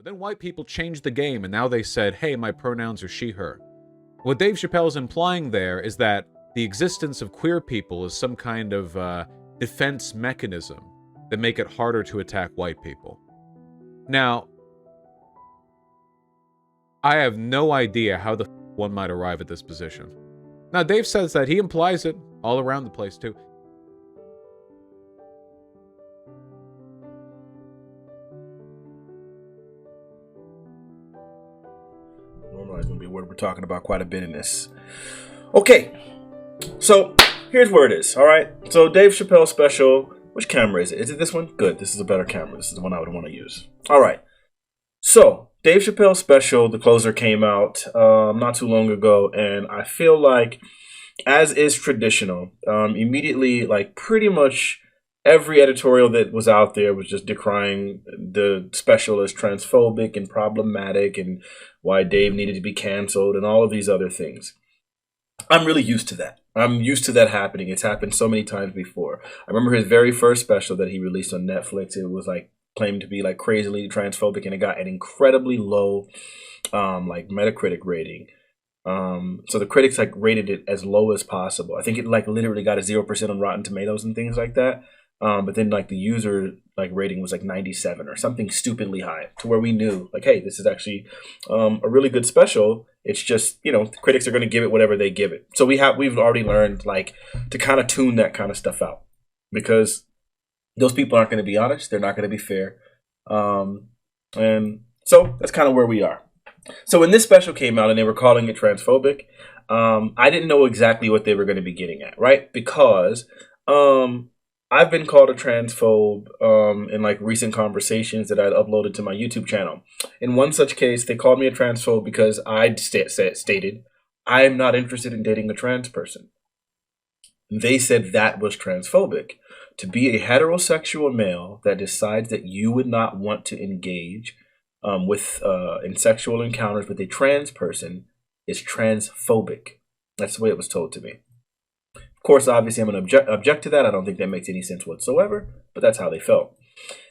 But then white people changed the game, and now they said, hey, my pronouns are she, her. What Dave Chappelle is implying there is that the existence of queer people is some kind of defense mechanism that make it harder to attack white people. Now, I have no idea how the one might arrive at this position. Now, Dave says that he implies it all around the place, too. Normalize is going to be a word we're talking about quite a bit in this. Okay, so here's where it is, all right? So Dave Chappelle special, which camera is it? Is it this one? Good, this is a better camera. This is the one I would want to use. All right, so Dave Chappelle special, The Closer, came out not too long ago, and I feel like, as is traditional, immediately, like pretty much every editorial that was out there was just decrying the special as transphobic and problematic and why Dave needed to be canceled and all of these other things. I'm really used to that. I'm used to that happening. It's happened so many times before. I remember his very first special that he released on Netflix. It was like claimed to be like crazily transphobic, and it got an incredibly low like Metacritic rating. So the critics like rated it as low as possible. I think it like literally got a 0% on Rotten Tomatoes and things like that. But then like the user like rating was like 97 or something stupidly high, to where we knew like, hey, this is actually a really good special. It's just, you know, the critics are going to give it whatever they give it. So we've already learned like to kind of tune that kind of stuff out, because those people aren't going to be honest. They're not going to be fair. And so that's kind of where we are. So when this special came out and they were calling it transphobic, I didn't know exactly what they were going to be getting at, right? Because I've been called a transphobe in like recent conversations that I'd uploaded to my YouTube channel. In one such case, they called me a transphobe because I stated I am not interested in dating a trans person. They said that was transphobic. To be a heterosexual male that decides that you would not want to engage with in sexual encounters with a trans person is transphobic. That's the way it was told to me. Of course, obviously, I'm going to object to that. I don't think that makes any sense whatsoever, but that's how they felt.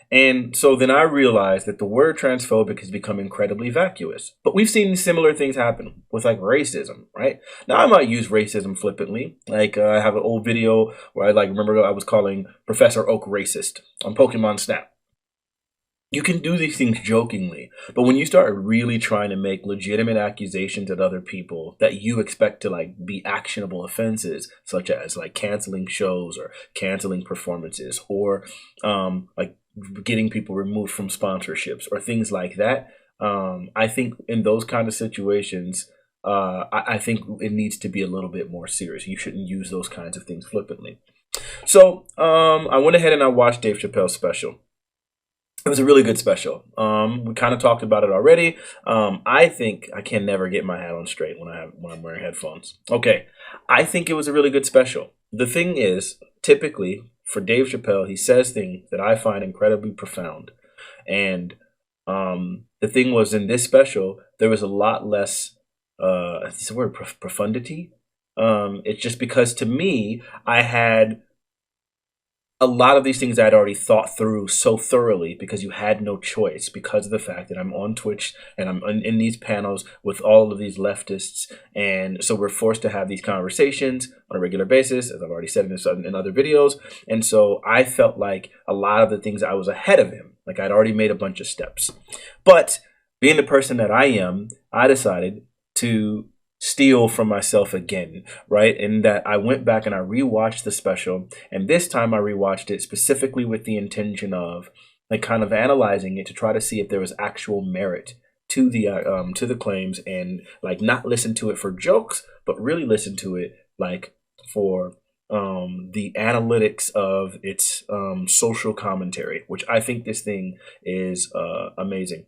And so then I realized that the word transphobic has become incredibly vacuous. But we've seen similar things happen with like racism, right? Now, I might use racism flippantly. Like I have an old video where I like remember I was calling Professor Oak racist on Pokemon Snap. You can do these things jokingly, but when you start really trying to make legitimate accusations at other people that you expect to like be actionable offenses, such as like canceling shows or canceling performances or like getting people removed from sponsorships or things like that, I think in those kind of situations, I think it needs to be a little bit more serious. You shouldn't use those kinds of things flippantly. So I went ahead and I watched Dave Chappelle's special. It was a really good special. We kind of talked about it already. I think I can never get my hat on straight when I'm wearing headphones. Okay, I think it was a really good special. The thing is, typically for Dave Chappelle, he says things that I find incredibly profound. And the thing was, in this special, there was a lot less. Is the word profundity? It's just because to me, I had a lot of these things I'd already thought through so thoroughly, because you had no choice, because of the fact that I'm on Twitch and I'm in these panels with all of these leftists. And so we're forced to have these conversations on a regular basis, as I've already said in other videos. And so I felt like a lot of the things I was ahead of him, like I'd already made a bunch of steps. But being the person that I am, I decided to steal from myself again, right? And that I went back and I rewatched the special, and this time I rewatched it specifically with the intention of like kind of analyzing it to try to see if there was actual merit to the claims, and like not listen to it for jokes, but really listen to it like for the analytics of its social commentary, which I think this thing is amazing.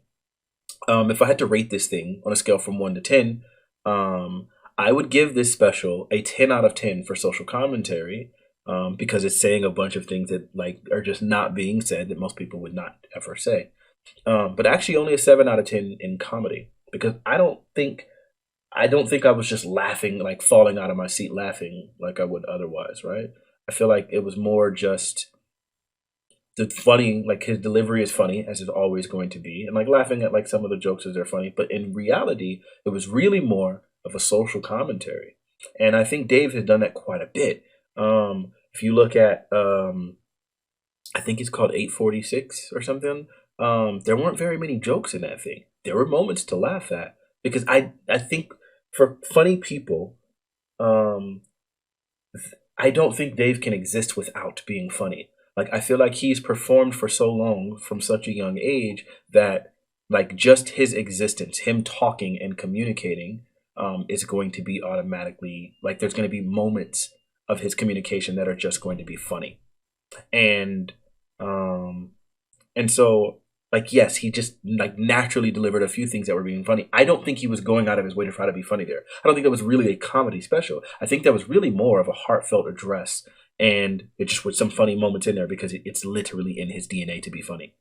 If I had to rate this thing on a scale from 1 to 10, I would give this special a 10 out of 10 for social commentary, because it's saying a bunch of things that like are just not being said that most people would not ever say. But actually only a 7 out of 10 in comedy, because I don't think I was just laughing, like falling out of my seat laughing like I would otherwise, right? I feel like it was more just the funny, like his delivery is funny as it's always going to be, and like laughing at like some of the jokes as they're funny. But in reality, it was really more of a social commentary, and I think Dave has done that quite a bit. If you look at, I think it's called 846 or something. There weren't very many jokes in that thing. There were moments to laugh at because I think for funny people, um, I don't think Dave can exist without being funny. Like I feel like he's performed for so long from such a young age that like just his existence, him talking and communicating, is going to be automatically like there's going to be moments of his communication that are just going to be funny. And um and so, like, yes, he just like naturally delivered a few things that were being funny. I don't think he was going out of his way to try to be funny there. I don't think that was really a comedy special. I think that was really more of a heartfelt address, and it just with some funny moments in there because it's literally in his DNA to be funny.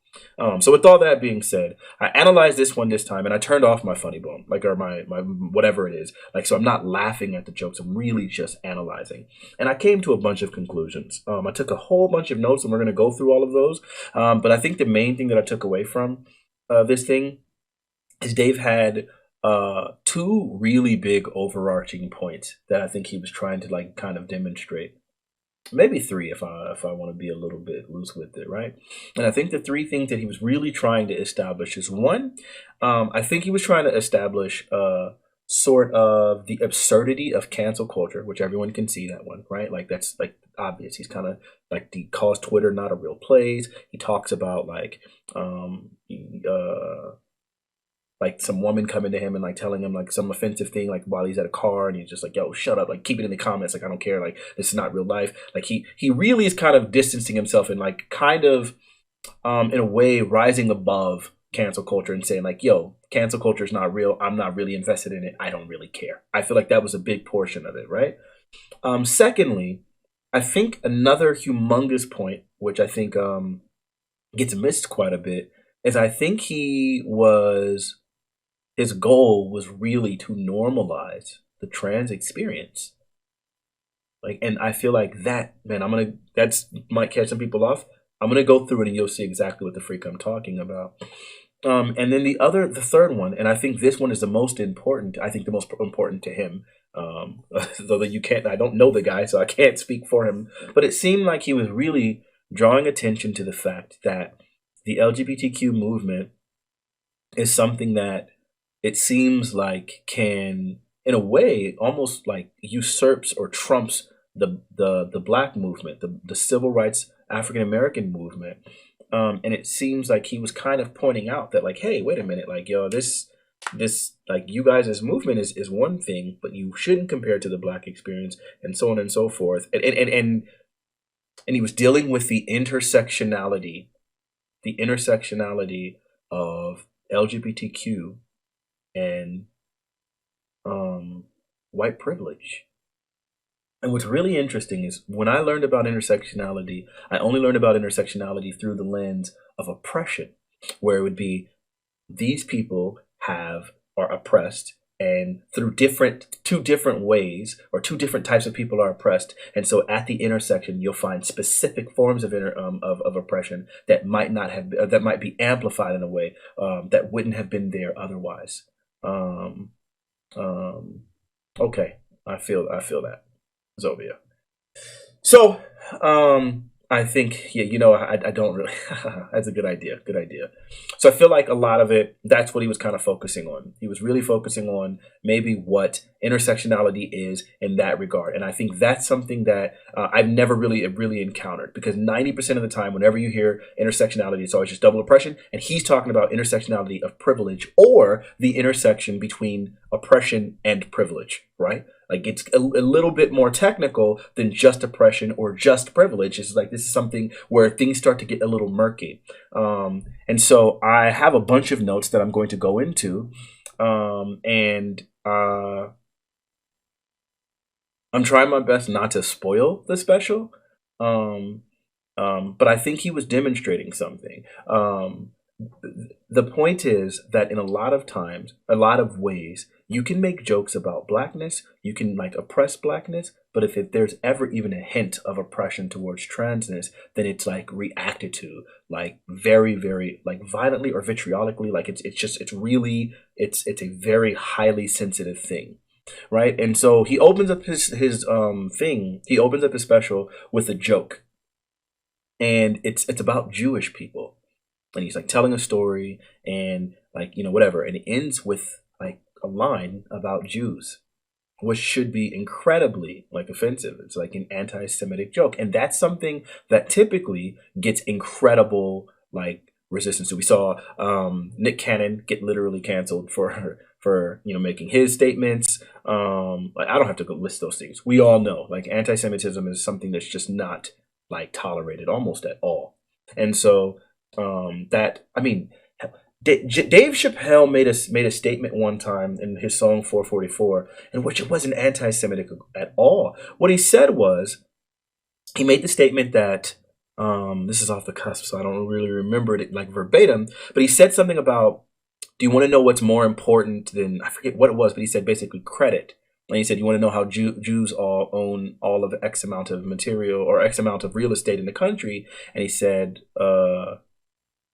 So with all that being said, I analyzed this one this time, and I turned off my funny bone, like or my whatever it is, like so I'm not laughing at the jokes. I'm really just analyzing, and I came to a bunch of conclusions. I took a whole bunch of notes, and we're gonna go through all of those. But I think the main thing that I took away from this thing is Dave had two really big overarching points that I think he was trying to like kind of demonstrate. Maybe three if I want to be a little bit loose with it, right? And I think the three things that he was really trying to establish is one, I think he was trying to establish sort of the absurdity of cancel culture, which everyone can see that one, right? Like that's like obvious. He's kind of like he calls Twitter not a real place. He talks about like some woman coming to him and like telling him like some offensive thing like while he's at a car, and he's just like, yo, shut up, like keep it in the comments, like I don't care, like this is not real life. Like he really is kind of distancing himself and like kind of in a way rising above cancel culture and saying like, yo, cancel culture is not real, I'm not really invested in it, I don't really care. I feel like that was a big portion of it, right? Secondly, I think another humongous point which I think gets missed quite a bit is I think his goal was really to normalize the trans experience. Like, and I feel like that, man, that's might catch some people off. I'm gonna go through it and you'll see exactly what the freak I'm talking about. And then the third one, and I think this one is the most important. I think the most important to him. Though that I don't know the guy, so I can't speak for him. But it seemed like he was really drawing attention to the fact that the LGBTQ movement is something that it seems like can, in a way, almost like usurps or trumps the black movement, the civil rights African American movement. And it seems like he was kind of pointing out that like, hey, wait a minute, like yo, this like you guys as movement is one thing, but you shouldn't compare it to the black experience, and so on and so forth. And he was dealing with the intersectionality of LGBTQ and white privilege. And what's really interesting is when I learned about intersectionality, I only learned about intersectionality through the lens of oppression, where it would be these people are oppressed, and through two different ways, or two different types of people are oppressed, and so at the intersection you'll find specific forms of of oppression that might be amplified in a way that wouldn't have been there otherwise. Um, okay, I feel that, Zovia. So, I think, yeah, I don't really. That's a good idea. Good idea. So I feel like a lot of it, that's what he was kind of focusing on. He was really focusing on maybe what intersectionality is in that regard. And I think that's something that I've never really encountered, because 90% of the time, whenever you hear intersectionality, it's always just double oppression. And he's talking about intersectionality of privilege, or the intersection between oppression and privilege, right? Like it's a little bit more technical than just oppression or just privilege. It's like this is something where things start to get a little murky. And so I have a bunch of notes that I'm going to go into. And I'm trying my best not to spoil the special. But I think he was demonstrating something. The point is that in a lot of ways, You can make jokes about blackness, you can like oppress blackness, but if there's ever even a hint of oppression towards transness, then it's like reacted to like very, very like violently or vitriolically. Like it's a very highly sensitive thing. Right. And so he opens up he opens up his special with a joke. And it's about Jewish people. And he's like telling a story and like, whatever. And it ends with like a line about Jews, which should be incredibly like offensive. It's like an anti-Semitic joke. And that's something that typically gets incredible like resistance. So we saw Nick Cannon get literally canceled for making his statements. Like I don't have to go list those things. We all know like anti-Semitism is something that's just not like tolerated almost at all. And so Dave Chappelle made a statement one time in his song 444, in which it wasn't anti-Semitic at all. What he said was, he made the statement that, this is off the cusp, so I don't really remember it like verbatim, but he said something about, do you want to know what's more important than, I forget what it was, but he said basically credit. And he said, you want to know how Jews all own all of X amount of material or X amount of real estate in the country? And he said,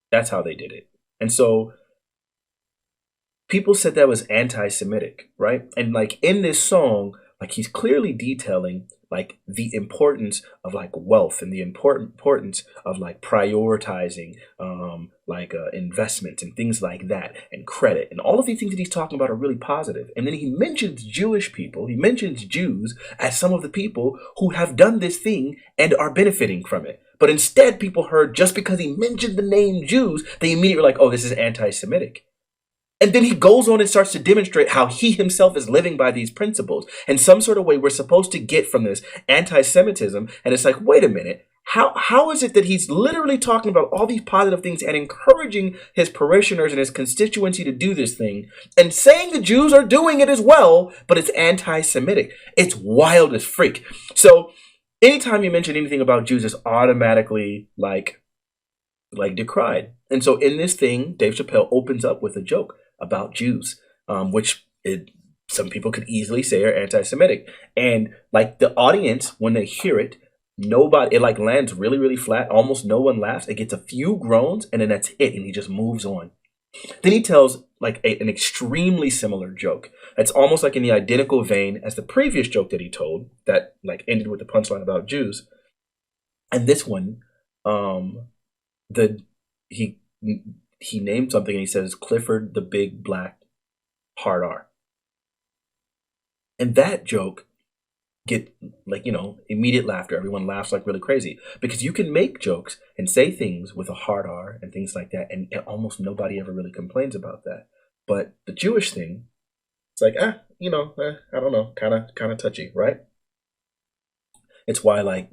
that's how they did it. And so people said that was anti-Semitic, right? And like in this song, like he's clearly detailing like the importance of like wealth and the importance of like prioritizing investments and things like that and credit. And all of these things that he's talking about are really positive. And then he mentions Jewish people, he mentions Jews as some of the people who have done this thing and are benefiting from it. But instead, people heard just because he mentioned the name Jews, they immediately were like, oh, this is anti-Semitic. And then he goes on and starts to demonstrate how he himself is living by these principles. In some sort of way, we're supposed to get from this anti-Semitism. And it's like, wait a minute. How is it that he's literally talking about all these positive things and encouraging his parishioners and his constituency to do this thing and saying the Jews are doing it as well, but it's anti-Semitic? It's wild as freak. So anytime you mention anything about Jews, it's automatically like decried. And so in this thing, Dave Chappelle opens up with a joke about Jews, which some people could easily say are anti-Semitic. And like the audience, when they hear it, it like lands really, really flat. Almost no one laughs. It gets a few groans and then that's it. And he just moves on. Then he tells like an extremely similar joke. It's almost like in the identical vein as the previous joke that he told that like ended with the punchline about Jews. And this one, he named something and he says Clifford the Big Black Hard R. And that joke get like, immediate laughter. Everyone laughs like really crazy because you can make jokes and say things with a hard R and things like that. And almost nobody ever really complains about that. But the Jewish thing, it's like, I don't know, kind of touchy, right? It's why like,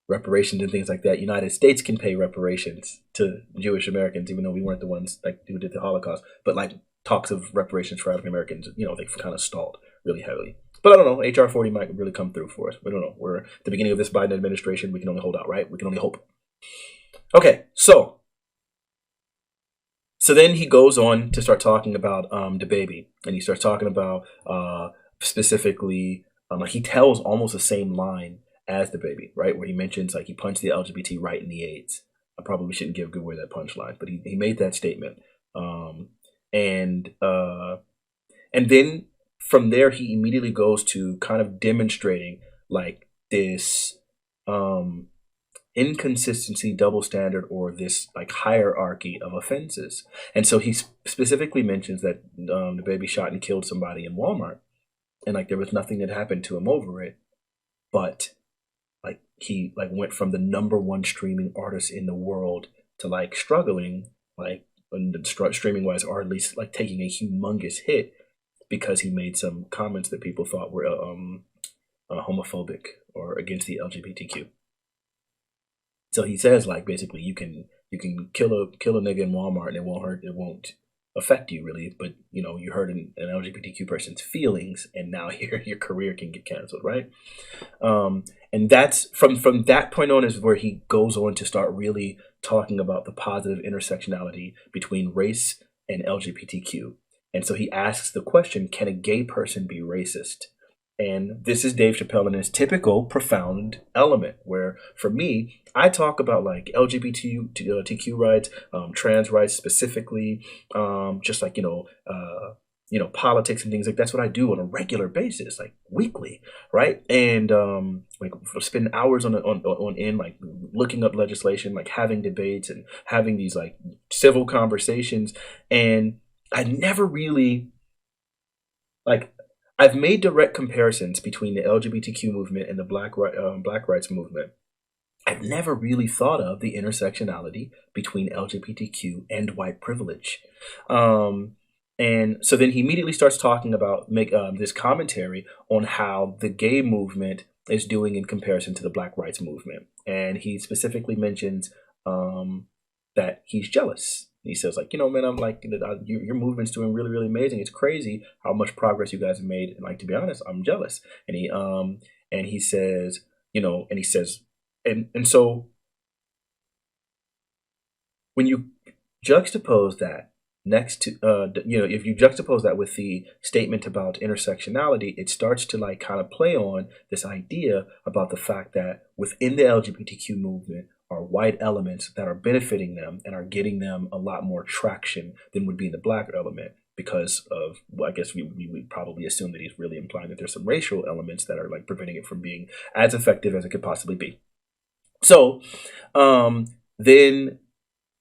reparations and things like that. United States can pay reparations to Jewish Americans, even though we weren't the ones like who did the Holocaust. But like talks of reparations for African Americans, they've kind of stalled really heavily. But I don't know. HR 40 might really come through for us. We don't know. We're at the beginning of this Biden administration. We can only hold out, right? We can only hope. Okay, so then he goes on to start talking about the baby, and he starts talking about specifically. He tells almost the same line as the baby, right? Where he mentions like he punched the LGBT right in the AIDS. I probably shouldn't give away that punchline, but he made that statement. And then from there, he immediately goes to kind of demonstrating like this inconsistency, double standard, or this like hierarchy of offenses. And so he specifically mentions that the baby shot and killed somebody in Walmart, and like there was nothing that happened to him over it, but like he like went from the number one streaming artist in the world to like struggling like streaming wise, or at least like taking a humongous hit because he made some comments that people thought were homophobic or against the LGBTQ. So he says like basically you can kill a nigga in Walmart and it won't affect you really, but you hurt an LGBTQ person's feelings and now your career can get canceled, right? And that's from that point on is where he goes on to start really talking about the positive intersectionality between race and LGBTQ. And so he asks the question, can a gay person be racist? And this is Dave Chappelle in his typical profound element, where for me, I talk about like LGBTQ rights, trans rights specifically, just like, politics and things like that's what I do on a regular basis, like weekly, right? And like spend hours on end, like looking up legislation, like having debates and having these like civil conversations. And I never really like I've made direct comparisons between the LGBTQ movement and the Black rights movement. I've never really thought of the intersectionality between LGBTQ and white privilege. And so then he immediately starts talking about this commentary on how the gay movement is doing in comparison to the Black rights movement. And he specifically mentions that he's jealous. He says, like, man, I'm like, your movement's doing really, really amazing. It's crazy how much progress you guys have made. And like, to be honest, I'm jealous. And he says, and so when you juxtapose that next to, if you juxtapose that with the statement about intersectionality, it starts to like kind of play on this idea about the fact that within the LGBTQ movement are white elements that are benefiting them and are getting them a lot more traction than would be in the Black element. Because of, well, I guess we would probably assume that he's really implying that there's some racial elements that are like preventing it from being as effective as it could possibly be. So then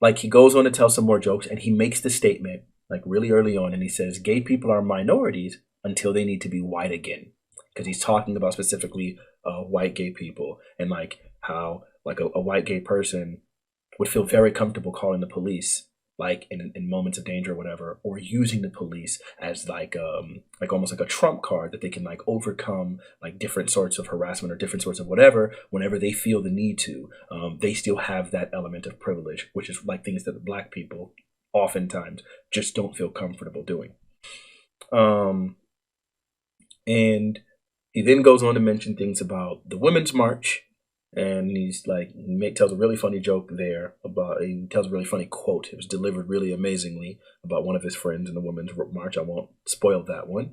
like he goes on to tell some more jokes, and he makes the statement like really early on, and he says gay people are minorities until they need to be white again, because he's talking about specifically white gay people, and like how like a white gay person would feel very comfortable calling the police like in moments of danger or whatever, or using the police as like almost like a trump card that they can like overcome like different sorts of harassment or different sorts of whatever whenever they feel the need to. They still have that element of privilege, which is like things that the Black people oftentimes just don't feel comfortable doing. And he then goes on to mention things about the Women's March. And he's like, tells a really funny joke there he tells a really funny quote. It was delivered really amazingly about one of his friends in the Women's March. I won't spoil that one.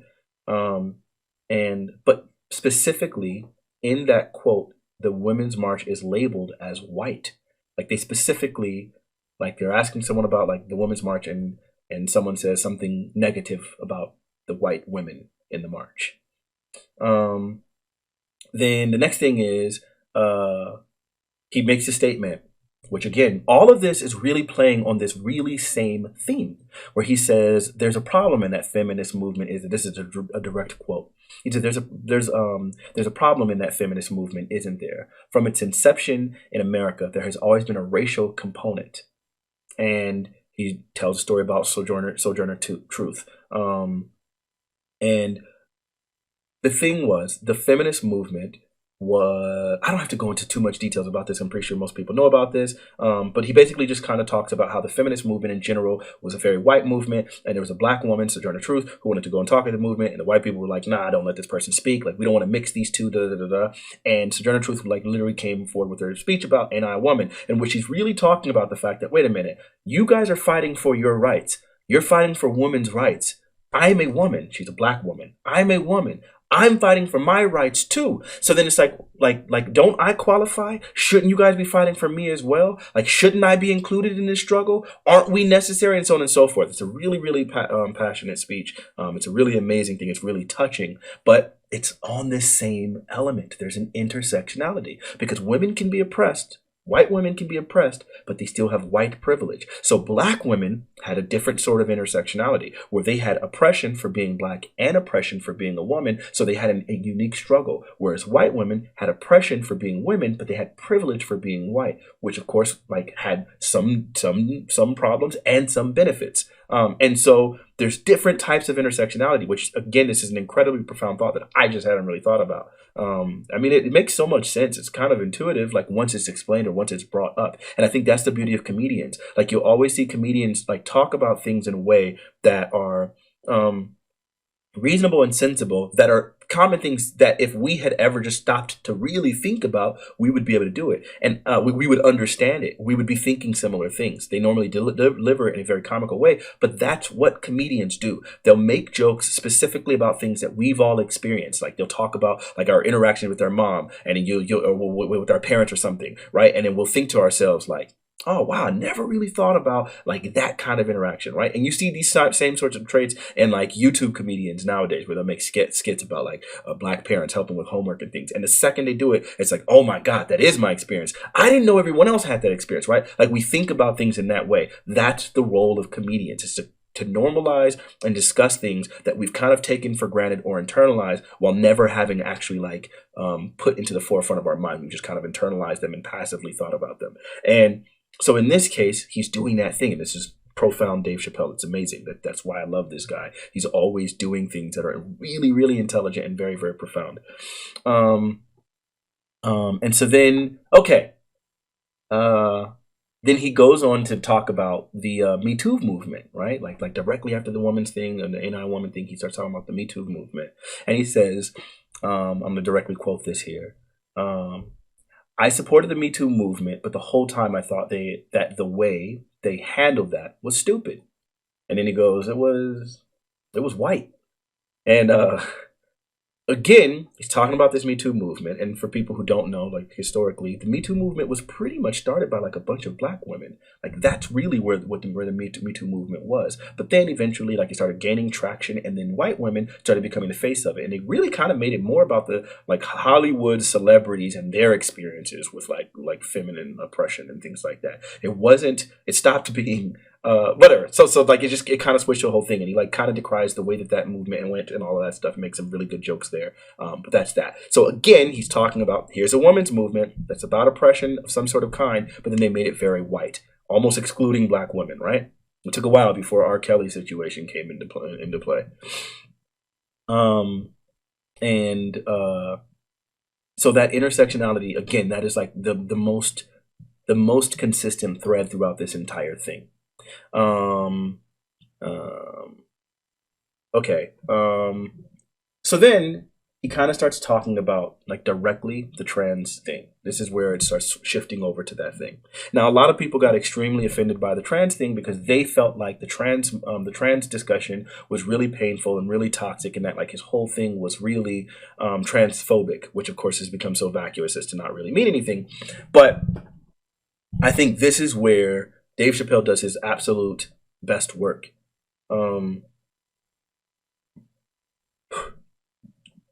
But specifically in that quote, the Women's March is labeled as white. Like they specifically, like they're asking someone about like the Women's March, and someone says something negative about the white women in the march. Then the next thing is, he makes a statement, which again, all of this is really playing on this really same theme, where he says there's a problem in that feminist movement. This is a direct quote. He said there's a problem in that feminist movement, isn't there? From its inception in America, there has always been a racial component. And he tells a story about Sojourner Truth. And the thing was, the feminist movement was, I don't have to go into too much details about this. I'm pretty sure most people know about this. But he basically just kind of talks about how the feminist movement in general was a very white movement. And there was a Black woman, Sojourner Truth, who wanted to go and talk at the movement. And the white people were like, nah, don't let this person speak. Like, we don't want to mix these two, da da da da. And Sojourner Truth like literally came forward with her speech about Ain't I a Woman, in which she's really talking about the fact that, wait a minute, you guys are fighting for your rights. You're fighting for women's rights. I'm a woman. She's a Black woman. I'm a woman. I'm fighting for my rights too. So then it's like, don't I qualify? Shouldn't you guys be fighting for me as well? Like, shouldn't I be included in this struggle? Aren't we necessary? And so on and so forth. It's a really, really passionate speech. It's a really amazing thing. It's really touching, but it's on this same element. There's an intersectionality because women can be oppressed. White women can be oppressed, but they still have white privilege. So Black women had a different sort of intersectionality where they had oppression for being Black and oppression for being a woman. So they had a unique struggle. Whereas white women had oppression for being women, but they had privilege for being white, which of course like had some problems and some benefits. And so there's different types of intersectionality, which again, this is an incredibly profound thought that I just hadn't really thought about. I mean, it makes so much sense. It's kind of intuitive, like once it's explained or once it's brought up. And I think that's the beauty of comedians. Like you'll always see comedians like talk about things in a way that are reasonable and sensible, that are common things that if we had ever just stopped to really think about, we would be able to do it. And we would understand it. We would be thinking similar things. They normally deliver it in a very comical way, but that's what comedians do. They'll make jokes specifically about things that we've all experienced. Like they'll talk about like our interaction with our mom and or with our parents or something, right? And then we'll think to ourselves like, oh, wow, I never really thought about like that kind of interaction, right? And you see these same sorts of traits in like YouTube comedians nowadays where they'll make skits about like black parents helping with homework and things. And the second they do it, it's like, oh my God, that is my experience. I didn't know everyone else had that experience, right? Like we think about things in that way. That's the role of comedians, is to normalize and discuss things that we've kind of taken for granted or internalized while never having actually like put into the forefront of our mind. We just kind of internalized them and passively thought about them. And so in this case, he's doing that thing, and this is profound Dave Chappelle. It's amazing. That's why I love this guy. He's always doing things that are really, really intelligent and very, very profound. And so then, okay. Then he goes on to talk about the Me Too movement, right? Like directly after the woman's thing and the AI woman thing, he starts talking about the Me Too movement. And he says, I'm going to directly quote this here. I supported the Me Too movement, but the whole time I thought that the way they handled that was stupid. And then he goes, it was white. And again, he's talking about this Me Too movement. And for people who don't know, like historically, the Me Too movement was pretty much started by like a bunch of black women. Like that's really where the Me Too movement was. But then eventually, like it started gaining traction, and then white women started becoming the face of it. And they really kind of made it more about the like Hollywood celebrities and their experiences with like feminine oppression and things like that. It stopped being whatever. So like it kind of switched the whole thing, and he like kind of decries the way that movement went and all of that stuff. Makes some really good jokes there. But that's that. So again, he's talking about here's a woman's movement that's about oppression of some sort of kind, but then they made it very white, almost excluding black women. Right? It took a while before R. Kelly's situation came into play. So that intersectionality again, that is like the most consistent thread throughout this entire thing. Okay. So then he kind of starts talking about like directly the trans thing. This is where it starts shifting over to that thing. Now, a lot of people got extremely offended by the trans thing because they felt like the trans discussion was really painful and really toxic, and that like his whole thing was really transphobic, which of course has become so vacuous as to not really mean anything. But I think this is where Dave Chappelle does his absolute best work.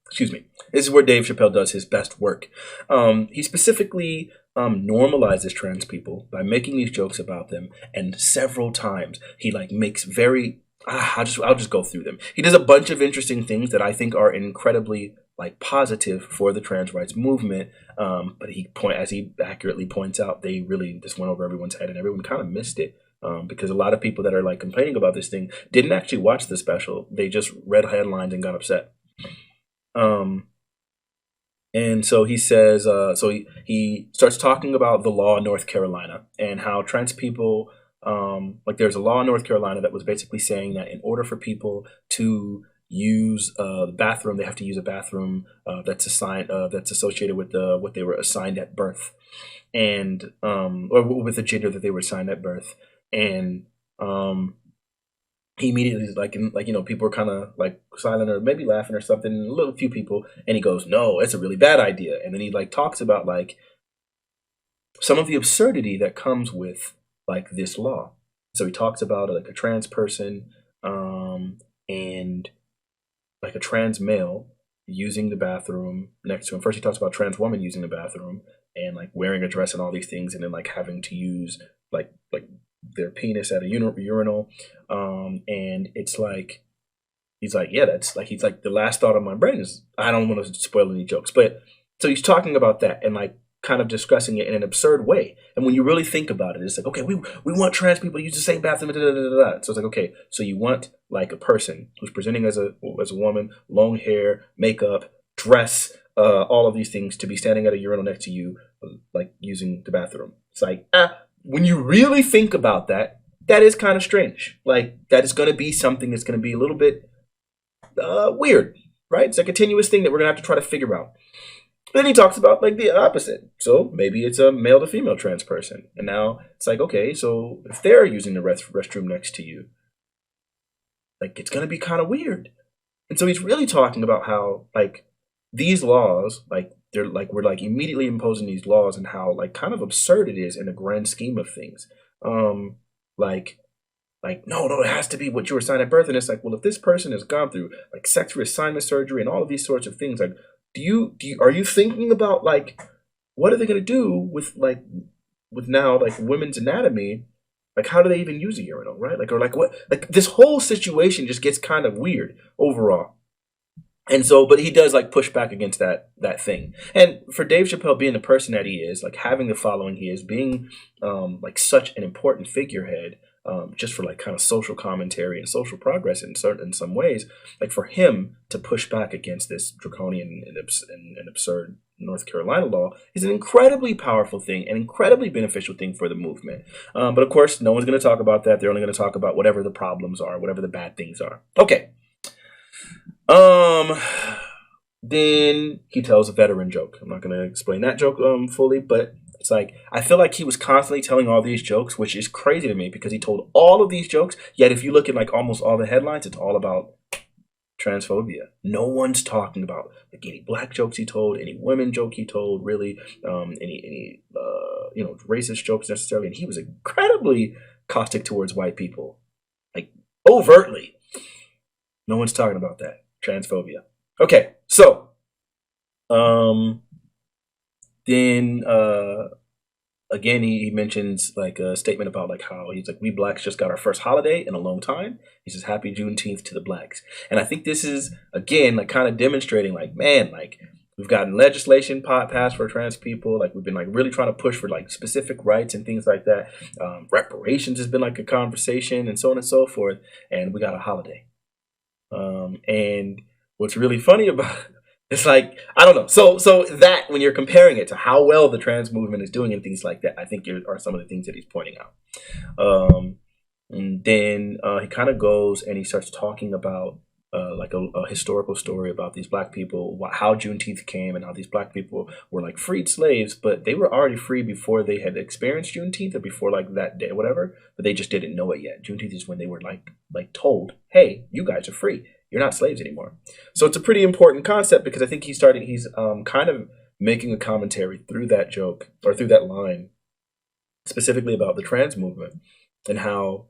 Excuse me. This is where Dave Chappelle does his best work. He specifically normalizes trans people by making these jokes about them, and several times he like makes very. I'll just go through them. He does a bunch of interesting things that I think are incredibly like positive for the trans rights movement. But as he accurately points out, they really just went over everyone's head, and everyone kind of missed it. Because a lot of people that are like complaining about this thing didn't actually watch the special. They just read headlines and got upset. And so he says, he starts talking about the law in North Carolina and how trans people, like there's a law in North Carolina that was basically saying that in order for people to use the bathroom, they have to use a bathroom that's associated with what they were assigned at birth, and or with the gender that they were assigned at birth. And he immediately people were kind of like silent or maybe laughing or something, a few people, and he goes, no, it's a really bad idea. And then he like talks about like some of the absurdity that comes with like this law. So he talks about like a trans person and like a trans male using the bathroom next to him. First he talks about a trans woman using the bathroom and like wearing a dress and all these things, and then like having to use like their penis at a urinal, and it's like he's like, yeah, that's like, he's like, the last thought on my brain is, I don't want to spoil any jokes, but so he's talking about that and like kind of discussing it in an absurd way. And when you really think about it, it's like, okay, we want trans people to use the same bathroom. Da, da, da, da, da. So it's like, okay, so you want like a person who's presenting as a woman, long hair, makeup, dress, all of these things, to be standing at a urinal next to you, like using the bathroom. It's like, when you really think about that, that is kind of strange. Like that is going to be something that's going to be a little bit weird. right? It's a continuous thing that we're gonna have to try to figure out. Then he talks about like the opposite. So maybe it's a male to female trans person, and now it's like, okay, so if they're using the restroom next to you, like it's gonna be kind of weird. And so he's really talking about how like these laws, like they're like we're like immediately imposing these laws, and how like kind of absurd it is in the grand scheme of things. Like no, it has to be what you were assigned at birth. And it's like, well, if this person has gone through like sex reassignment surgery and all of these sorts of things, like are you thinking about like what are they gonna do with now like women's anatomy? Like how do they even use a urinal, right? Like or like what like this whole situation just gets kind of weird overall. And so, but he does like push back against that thing. And for Dave Chappelle being the person that he is, like having the following he is, being like such an important figurehead, just for like kind of social commentary and social progress in some ways, like for him to push back against this draconian and absurd North Carolina law is an incredibly powerful thing, an incredibly beneficial thing for the movement. But of course, no one's going to talk about that. They're only going to talk about whatever the problems are, whatever the bad things are. Okay. Then he tells a veteran joke. I'm not going to explain that joke fully, but it's like I feel like he was constantly telling all these jokes, which is crazy to me because he told all of these jokes. Yet if you look at like almost all the headlines, it's all about transphobia. No one's talking about like any black jokes he told, any women joke he told, really, any racist jokes necessarily. And he was incredibly caustic towards white people, like overtly. No one's talking about that. Transphobia. Okay, so then again he mentions like a statement about like how he's like, we blacks just got our first holiday in a long time. He says happy Juneteenth to the blacks. And I think this is again like kind of demonstrating like, man, like we've gotten legislation passed for trans people. Like we've been like really trying to push for like specific rights and things like that. Reparations has been like a conversation and so on and so forth. And we got a holiday. And what's really funny about it, it's like, I don't know. So that when you're comparing it to how well the trans movement is doing and things like that, I think are some of the things that he's pointing out. And then he kind of goes and he starts talking about like a historical story about these black people, how Juneteenth came and how these black people were like freed slaves, but they were already free before they had experienced Juneteenth or before like that day, whatever, but they just didn't know it yet. Juneteenth is when they were like told, hey, you guys are free. You're not slaves anymore. So it's a pretty important concept because I think he's kind of making a commentary through that joke or through that line specifically about the trans movement and how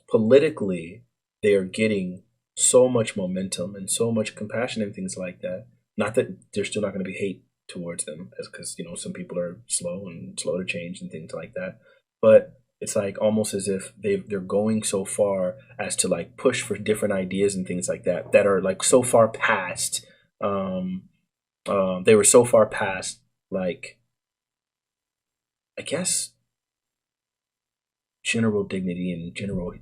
politically they are getting so much momentum and so much compassion and things like that. Not that there's still not going to be hate towards them, because some people are slow to change and things like that. But it's like almost as if they're going so far as to like push for different ideas and things like that that are like so far past. They were so far past like, I guess, general dignity and general,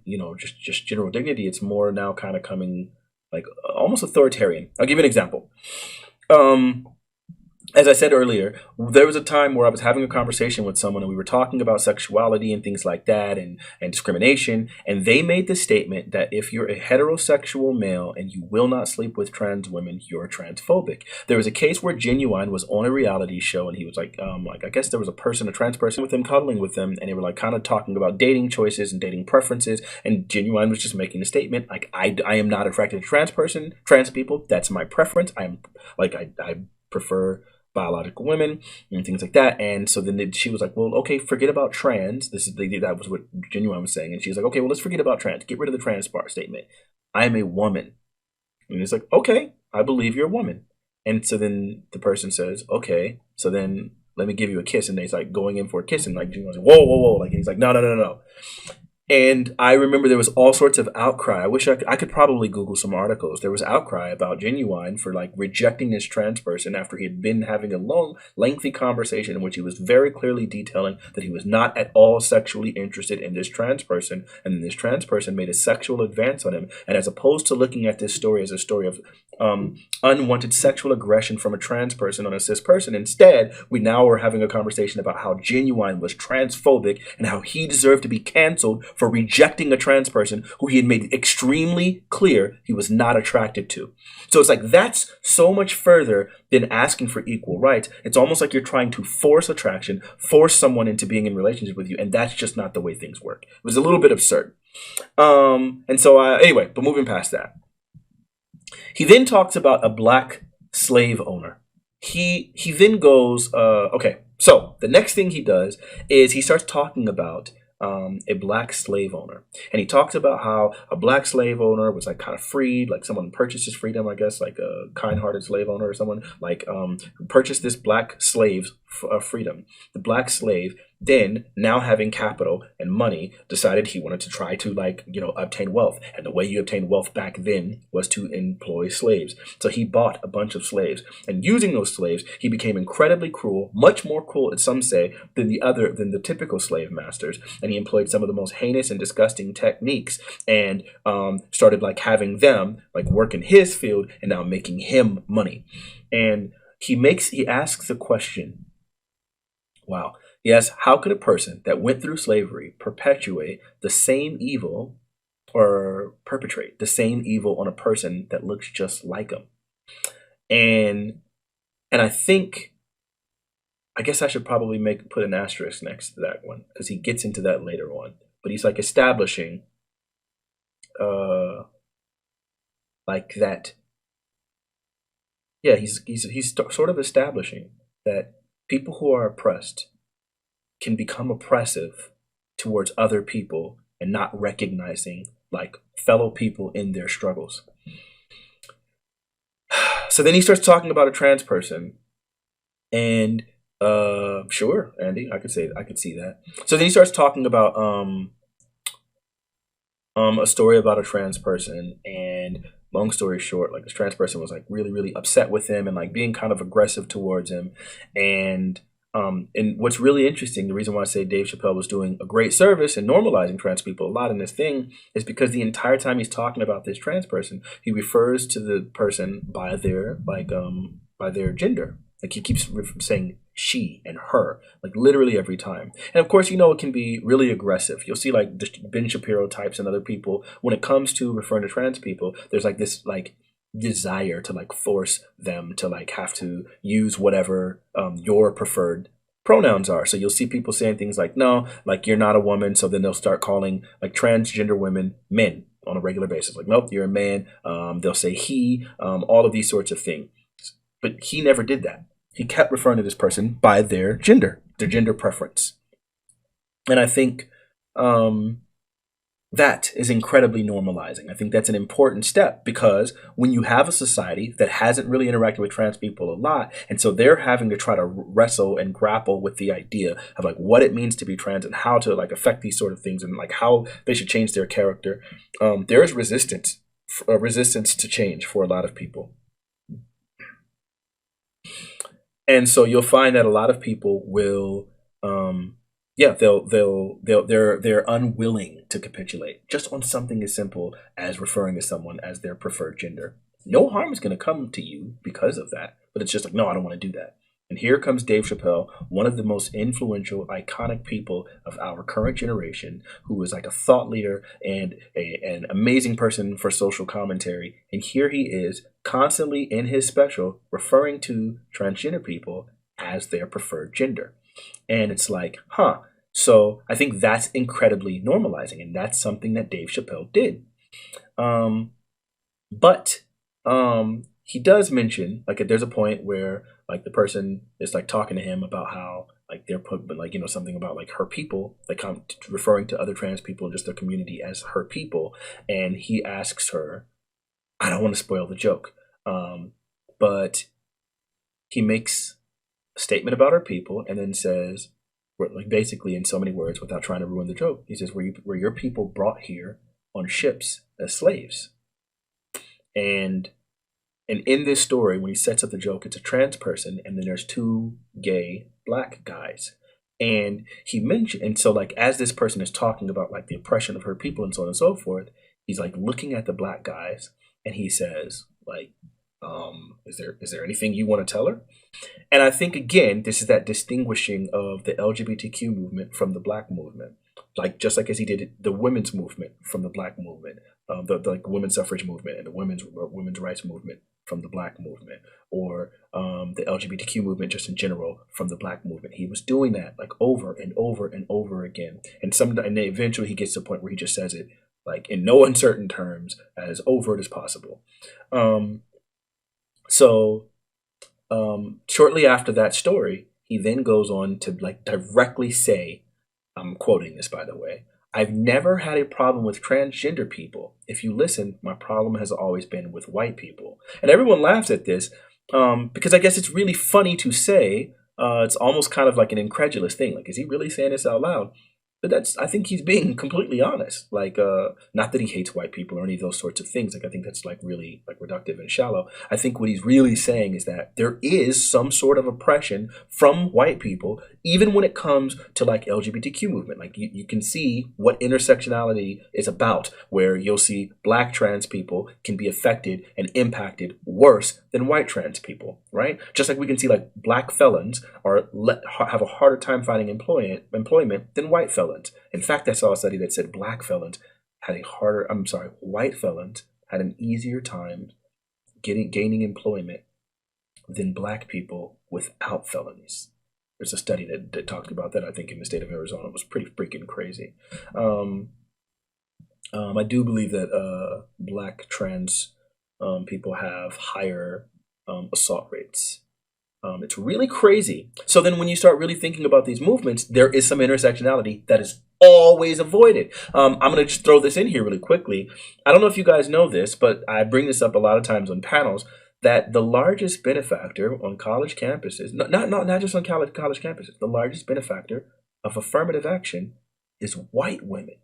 just general dignity. It's more now kind of coming like almost authoritarian. I'll give you an example. As I said earlier, there was a time where I was having a conversation with someone and we were talking about sexuality and things like that and discrimination. And they made the statement that if you're a heterosexual male and you will not sleep with trans women, you're transphobic. There was a case where Genuine was on a reality show and he was like I guess there was a trans person with him cuddling with them, and they were like kind of talking about dating choices and dating preferences. And Genuine was just making a statement like, I am not attracted to trans people. That's my preference. I prefer biological women and things like that. And so then she was like, well, okay, forget about trans. That was what Genuine was saying. And she was like, okay, well, let's forget about trans. Get rid of the trans part statement. I am a woman. And it's like, okay, I believe you're a woman. And so then the person says, okay, so then let me give you a kiss. And he's like going in for a kiss. And like Genuine's like, whoa. Like, and he's like, no. And I remember there was all sorts of outcry. I wish I could probably Google some articles. There was outcry about Genuine for like rejecting this trans person after he had been having a long, lengthy conversation in which he was very clearly detailing that he was not at all sexually interested in this trans person. And then this trans person made a sexual advance on him. And as opposed to looking at this story as a story of unwanted sexual aggression from a trans person on a cis person. Instead, we now are having a conversation about how Genuine was transphobic and how he deserved to be canceled for rejecting a trans person who he had made extremely clear he was not attracted to. So it's like, that's so much further than asking for equal rights. It's almost like you're trying to force attraction, force someone into being in relationship with you, and that's just not the way things work. It was a little bit absurd. And so anyway, but moving past that. He then talks about a black slave owner. He then goes, okay, so the next thing he does is he starts talking about a black slave owner. And he talks about how a black slave owner was like kind of freed, like someone purchased his freedom, I guess, like a kind-hearted slave owner or someone like purchased this black slave's freedom. The black slave then, now having capital and money, decided he wanted to try to obtain wealth. And the way you obtained wealth back then was to employ slaves. So he bought a bunch of slaves, and using those slaves, he became incredibly cruel, much more cruel, as some say, than the typical slave masters. And he employed some of the most heinous and disgusting techniques, and started like having them like work in his field and now making him money. And he asks the question, wow. Yes, how could a person that went through slavery perpetuate the same evil or perpetrate the same evil on a person that looks just like him? And I guess I should probably put an asterisk next to that one, because he gets into that later on. But he's like establishing like that. Yeah, he's sort of establishing that people who are oppressed can become oppressive towards other people and not recognizing like fellow people in their struggles. So then he starts talking about a trans person, and sure, Andy, I could see that. So then he starts talking about a story about a trans person, and long story short, like this trans person was like really, really upset with him and like being kind of aggressive towards him. And what's really interesting, the reason why I say Dave Chappelle was doing a great service in normalizing trans people a lot in this thing is because the entire time he's talking about this trans person, he refers to the person by their gender. Like he keeps saying she and her, like literally every time. And of course, it can be really aggressive. You'll see like Ben Shapiro types and other people, when it comes to referring to trans people, there's like this like desire to like force them to like have to use whatever your preferred pronouns are. So you'll see people saying things like, no, like you're not a woman. So then they'll start calling like transgender women men on a regular basis. Like, nope, you're a man. They'll say he, all of these sorts of things. But he never did that. He kept referring to this person by their gender preference. And I think that is incredibly normalizing. I think that's an important step, because when you have a society that hasn't really interacted with trans people a lot, and so they're having to try to wrestle and grapple with the idea of like what it means to be trans and how to like affect these sort of things and like how they should change their character, there is resistance to change for a lot of people. And so you'll find that a lot of people will they're unwilling to capitulate just on something as simple as referring to someone as their preferred gender. No harm is going to come to you because of that, but it's just like, no, I don't want to do that. And here comes Dave Chappelle, one of the most influential, iconic people of our current generation, who is like a thought leader and an amazing person for social commentary. And here he is constantly in his special referring to transgender people as their preferred gender. And it's like, so I think that's incredibly normalizing, and that's something that Dave Chappelle did. But he does mention, like, there's a point where like the person is like talking to him about how like they're put, but like, something about like her people, like referring to other trans people in just their community as her people. And he asks her, I don't want to spoil the joke, but he makes a statement about her people and then says, like basically in so many words without trying to ruin the joke, he says, were your people brought here on ships as slaves? And in this story, when he sets up the joke, it's a trans person, and then there's two gay black guys. And he mentioned, and so like as this person is talking about like the oppression of her people and so on and so forth, he's like looking at the black guys, and he says like, Is there anything you want to tell her? And I think again, this is that distinguishing of the LGBTQ movement from the Black movement, like just like as he did the women's movement from the Black movement, the like women's suffrage movement and the women's rights movement from the Black movement, or the LGBTQ movement just in general from the Black movement. He was doing that like over and over and over again, and then eventually he gets to the point where he just says it like in no uncertain terms, as overt as possible. Um, so shortly after that story, he then goes on to like directly say, I'm quoting this by the way, I've never had a problem with transgender people. If you listen, my problem has always been with white people. And everyone laughs at this because I guess it's really funny to say. It's almost kind of like an incredulous thing. Like, is he really saying this out loud? But I think he's being completely honest. Like, not that he hates white people or any of those sorts of things. Like, I think that's like really like reductive and shallow. I think what he's really saying is that there is some sort of oppression from white people, even when it comes to like LGBTQ movement. Like, you can see what intersectionality is about, where you'll see Black trans people can be affected and impacted worse than white trans people, right? Just like we can see like Black felons have a harder time finding employment than white felons. In fact, I saw a study that said white felons had an easier time gaining employment than Black people without felonies. There's a study that talked about that, I think, in the state of Arizona. It was pretty freaking crazy. I do believe that Black trans people have higher assault rates. It's really crazy. So then when you start really thinking about these movements, there is some intersectionality that is always avoided. I'm going to just throw this in here really quickly. I don't know if you guys know this, but I bring this up a lot of times on panels, that the largest benefactor on college campuses, not just on college campuses, the largest benefactor of affirmative action is white women.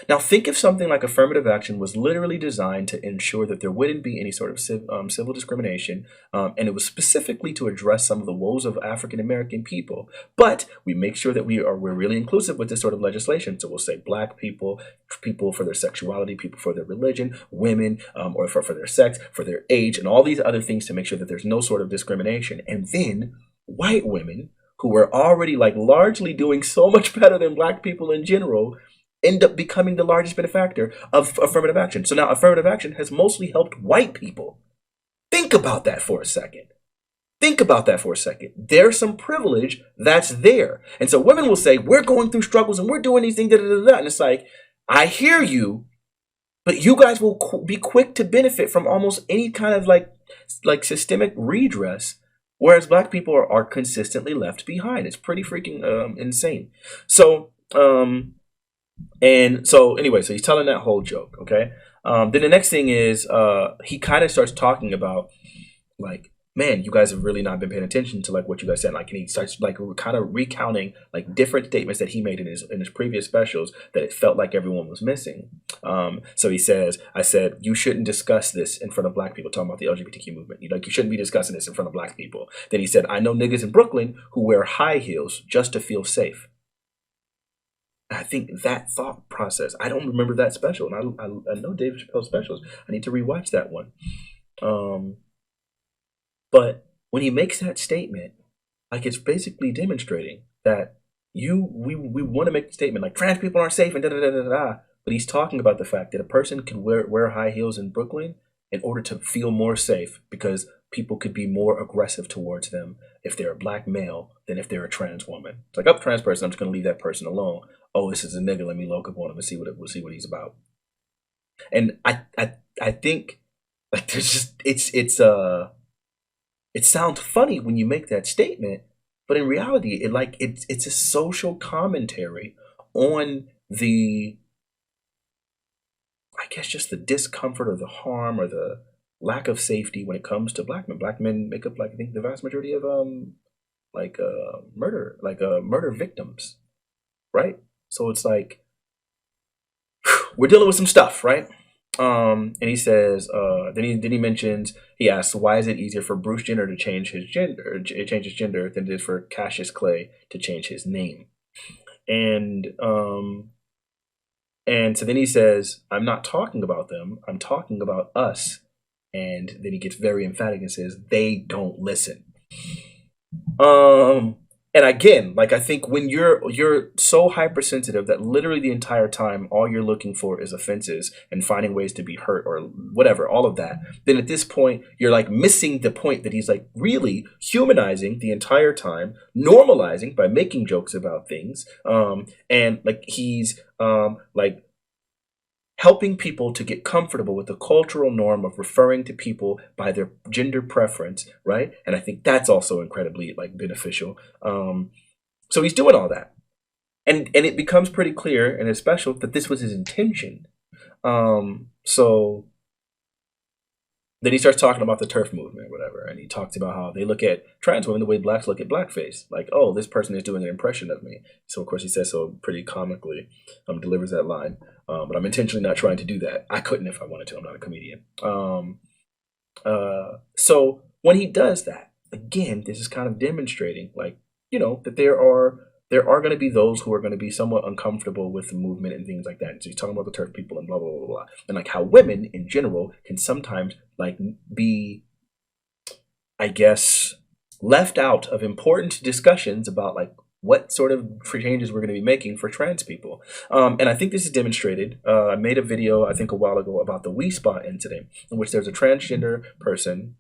Now, think if something like affirmative action was literally designed to ensure that there wouldn't be any sort of civil discrimination, and it was specifically to address some of the woes of African American people. But we make sure that we're really inclusive with this sort of legislation. So we'll say Black people, people for their sexuality, people for their religion, women, or for their sex, for their age, and all these other things to make sure that there's no sort of discrimination. And then white women, who were already like largely doing so much better than Black people in general, end up becoming the largest benefactor of affirmative action. So now affirmative action has mostly helped white people. Think about that for a second. There's some privilege that's there. And so women will say, we're going through struggles and we're doing these things, And it's like, I hear you, but you guys will be quick to benefit from almost any kind of like systemic redress, whereas Black people are consistently left behind. It's pretty freaking insane. So, and so anyway, so he's telling that whole joke, okay? Then the next thing is he kind of starts talking about like, man, you guys have really not been paying attention to like what you guys said. Like, and he starts like kind of recounting like different statements that he made in his previous specials that it felt like everyone was missing. So he says, I said, you shouldn't discuss this in front of Black people, talking about the LGBTQ movement. You shouldn't be discussing this in front of Black people. Then he said, I know niggas in Brooklyn who wear high heels just to feel safe. I think that thought process, I don't remember that special, and I know David Chappelle's specials. I need to rewatch that one. But when he makes that statement, like it's basically demonstrating that we want to make the statement like trans people aren't safe and da da da da da. But he's talking about the fact that a person can wear high heels in Brooklyn in order to feel more safe, because people could be more aggressive towards them if they're a Black male than if they're a trans woman. It's like, trans person, I'm just going to leave that person alone. Oh, this is a nigga. Let me look up on him and see what he's about. And I think like there's just it sounds funny when you make that statement, but in reality, it's a social commentary on the, I guess, just the discomfort or the harm or the lack of safety when it comes to Black men. Black men make up, like, I think, the vast majority of murder victims, right? So it's like we're dealing with some stuff, right? And he says, then he mentions, he asks, why is it easier for Bruce Jenner to change his gender than it is for Cassius Clay to change his name? And so then he says, I'm not talking about them. I'm talking about us And then he gets very emphatic and says, they don't listen. And again, like, I think when you're so hypersensitive that literally the entire time all you're looking for is offenses and finding ways to be hurt or whatever, all of that, then at this point you're like missing the point that he's like really humanizing the entire time, normalizing by making jokes about things, and like he's like helping people to get comfortable with the cultural norm of referring to people by their gender preference, right? And I think that's also incredibly like beneficial. So he's doing all that, and it becomes pretty clear and it's special that this was his intention. So then he starts talking about the TERF movement or whatever, and he talks about how they look at trans women the way blacks look at blackface. Like, oh, this person is doing an impression of me. So, of course, he says so pretty comically, delivers that line. But I'm intentionally not trying to do that. I couldn't if I wanted to. I'm not a comedian. So when he does that, again, this is kind of demonstrating, like, you know, that there are going to be those who are going to be somewhat uncomfortable with the movement and things like that. And so he's talking about the TERF people and blah, blah, blah, blah. And like how women in general can sometimes like be, I guess, left out of important discussions about like what sort of changes we're going to be making for trans people. And I think this is demonstrated. I made a video, I think a while ago, about the WiSpa incident, in which there's a transgender person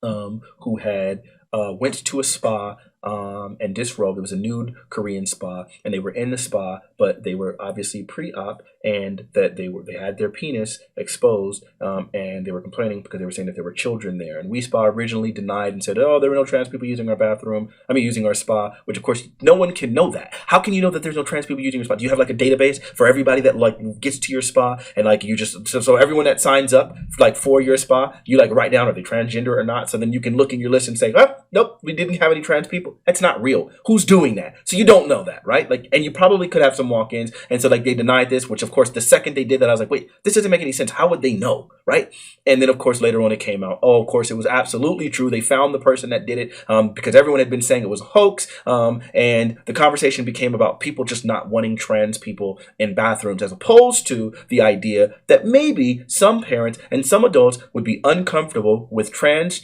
who had went to a spa and disrobed. It was a nude Korean spa, and they were in the spa, but they were obviously pre-op, and that they had their penis exposed, and they were complaining because they were saying that there were children there. And WiSpa originally denied and said, "Oh, there were no trans people using using our spa," which of course no one can know that. How can you know that there's no trans people using your spa? Do you have like a database for everybody that like gets to your spa, and like you just so everyone that signs up like for your spa, you like write down are they transgender or not? So then you can look in your list and say, "Oh, nope, we didn't have any trans people." That's not real. Who's doing that? So you don't know that, right? Like, and you probably could have some walk-ins. And so like they denied this, which of course the second they did that, I was like, wait, this doesn't make any sense. How would they know, right? And then of course later on it came out, oh, of course it was absolutely true. They found the person that did it because everyone had been saying it was a hoax. And the conversation became about people just not wanting trans people in bathrooms, as opposed to the idea that maybe some parents and some adults would be uncomfortable with trans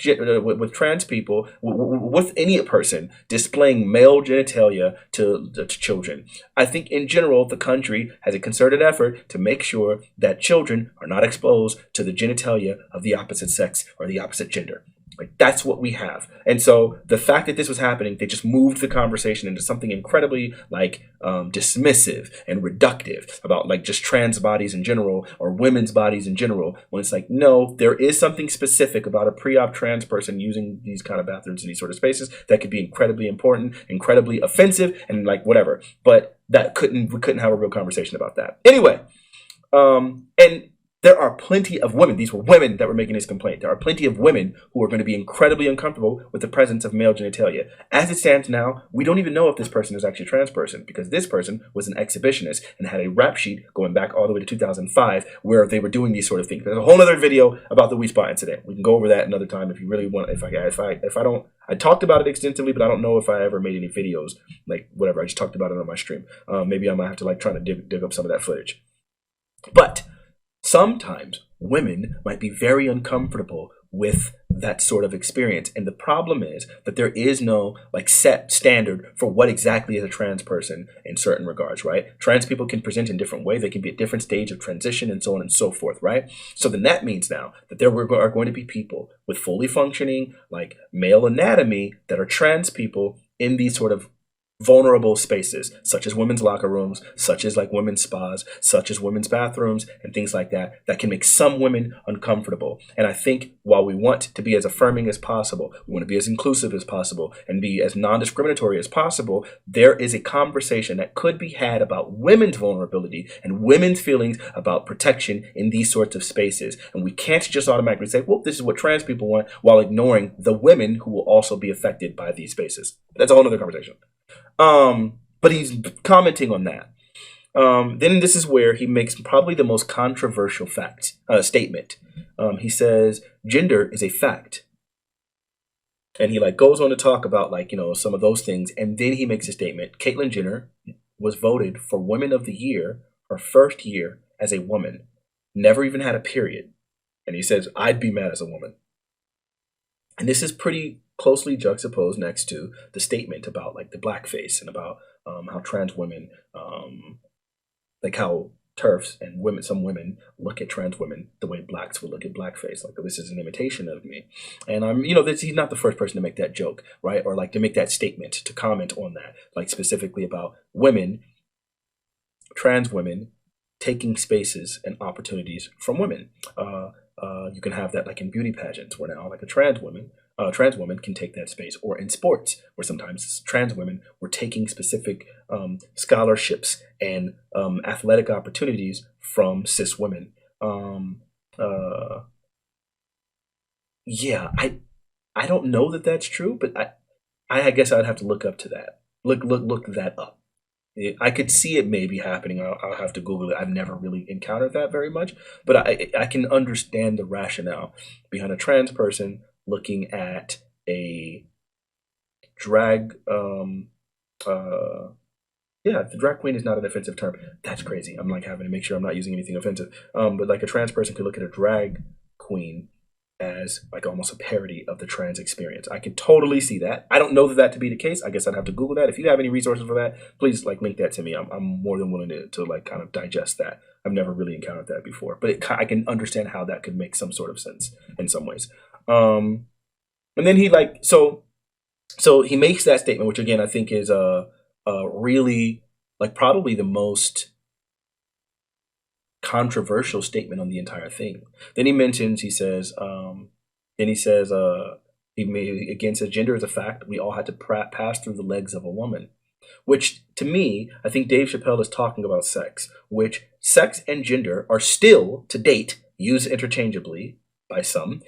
people, with any person displaying male genitalia to children. I think in general, the country has a concerted effort to make sure that children are not exposed to the genitalia of the opposite sex or the opposite gender. Like, that's what we have. And so the fact that this was happening, they just moved the conversation into something incredibly like dismissive and reductive about like just trans bodies in general or women's bodies in general, when it's like, no, there is something specific about a pre-op trans person using these kind of bathrooms in these sort of spaces that could be incredibly important, incredibly offensive, and like whatever. But we couldn't have a real conversation about that. Anyway, and there are plenty of women, these were women that were making this complaint. There are plenty of women who are going to be incredibly uncomfortable with the presence of male genitalia. As it stands now, we don't even know if this person is actually a trans person, because this person was an exhibitionist and had a rap sheet going back all the way to 2005 where they were doing these sort of things. There's a whole other video about the WiSpa incident. We can go over that another time if you really want. I talked about it extensively, but I don't know if I ever made any videos, like whatever. I just talked about it on my stream. Maybe I might have to like try to dig up some of that footage. But sometimes women might be very uncomfortable with that sort of experience. And the problem is that there is no like set standard for what exactly is a trans person in certain regards, right? Trans people can present in different ways. They can be at different stage of transition and so on and so forth, right? So then that means now that there are going to be people with fully functioning like male anatomy that are trans people in these sort of vulnerable spaces, such as women's locker rooms, such as like women's spas, such as women's bathrooms, and things like that, that can make some women uncomfortable. And I think while we want to be as affirming as possible, we want to be as inclusive as possible, and be as non-discriminatory as possible, there is a conversation that could be had about women's vulnerability and women's feelings about protection in these sorts of spaces. And we can't just automatically say, well, this is what trans people want, while ignoring the women who will also be affected by these spaces. That's a whole other conversation. But he's commenting on that. Then this is where he makes probably the most controversial statement. He says, gender is a fact. And he like goes on to talk about like, you know, some of those things. And then he makes a statement. Caitlyn Jenner was voted for Woman of the Year her first year as a woman. Never even had a period. And he says, I'd be mad as a woman. And this is pretty closely juxtaposed next to the statement about like the blackface and about how trans women, like how TERFs and women, some women look at trans women the way blacks would look at blackface. Like, this is an imitation of me. And he's not the first person to make that joke, right? Or like to make that statement, to comment on that, like specifically about women, trans women, taking spaces and opportunities from women. You can have that like in beauty pageants, where now like a trans woman can take that space, or in sports, where sometimes trans women were taking specific scholarships and athletic opportunities from cis women. Yeah, I don't know that that's true, but I guess I'd have to look up to that. Look that up. I could see it maybe happening. I'll have to Google it. I've never really encountered that very much, but I can understand the rationale behind a trans person looking at a drag. The drag queen is not an offensive term. That's crazy. I'm like having to make sure I'm not using anything offensive. But like a trans person could look at a drag queen as like almost a parody of the trans experience. I can totally see that. I don't know that to be the case. I guess I'd have to Google that. If you have any resources for that, please like link that to me. I'm more than willing to like kind of digest that. I've never really encountered that before, but I can understand how that could make some sort of sense in some ways. And then he like so he makes that statement, which again I think is really like probably the most controversial statement on the entire thing. Then he says, gender is a fact. We all had to pass through the legs of a woman. Which, to me, I think Dave Chappelle is talking about sex, which sex and gender are still, to date, used interchangeably by some.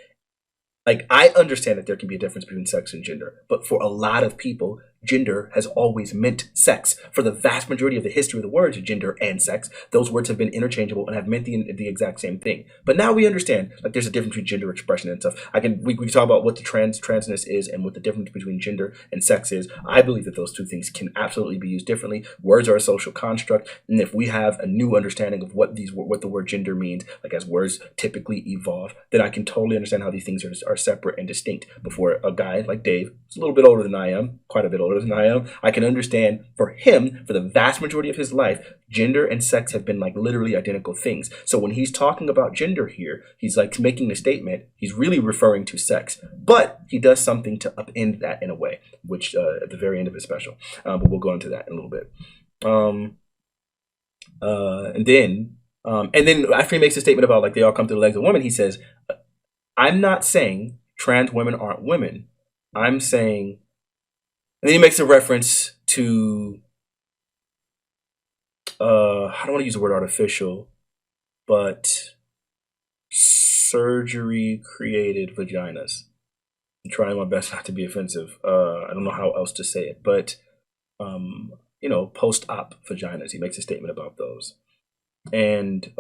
Like, I understand that there can be a difference between sex and gender, but for a lot of people, gender has always meant sex. For the vast majority of the history of the words gender and sex, those words have been interchangeable and have meant the exact same thing. But now we understand, like, there's a difference between gender expression and stuff. We can talk about what the transness is and what the difference between gender and sex is. I believe that those two things can absolutely be used differently. Words are a social construct, and if we have a new understanding of what the word gender means, like as words typically evolve, then I can totally understand how these things are separate and distinct. Before a guy like Dave, who's a little bit older than I am, quite a bit older than I am, I can understand for him, for the vast majority of his life, gender and sex have been like literally identical things. So when he's talking about gender here, he's like making a statement. He's really referring to sex, but he does something to upend that in a way, which at the very end of his special. But we'll go into that in a little bit. And then after he makes a statement about like they all come through the legs of women, he says, I'm not saying trans women aren't women. I'm saying, and then he makes a reference to, I don't want to use the word artificial, but surgery created vaginas. I'm trying my best not to be offensive. I don't know how else to say it, but, post-op vaginas. He makes a statement about those. And,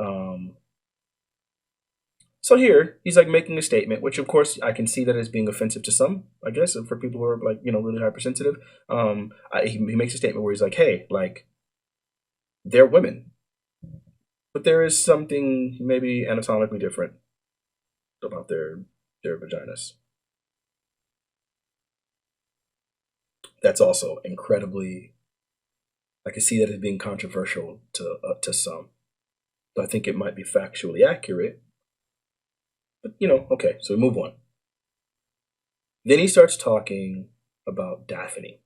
so here, he's like making a statement, which of course I can see that as being offensive to some, I guess, for people who are like, really hypersensitive. He makes a statement where he's like, hey, like, they're women, but there is something maybe anatomically different about their vaginas. That's also incredibly, I can see that as being controversial to some. But I think it might be factually accurate. But, okay, so we move on. Then he starts talking about Daphne.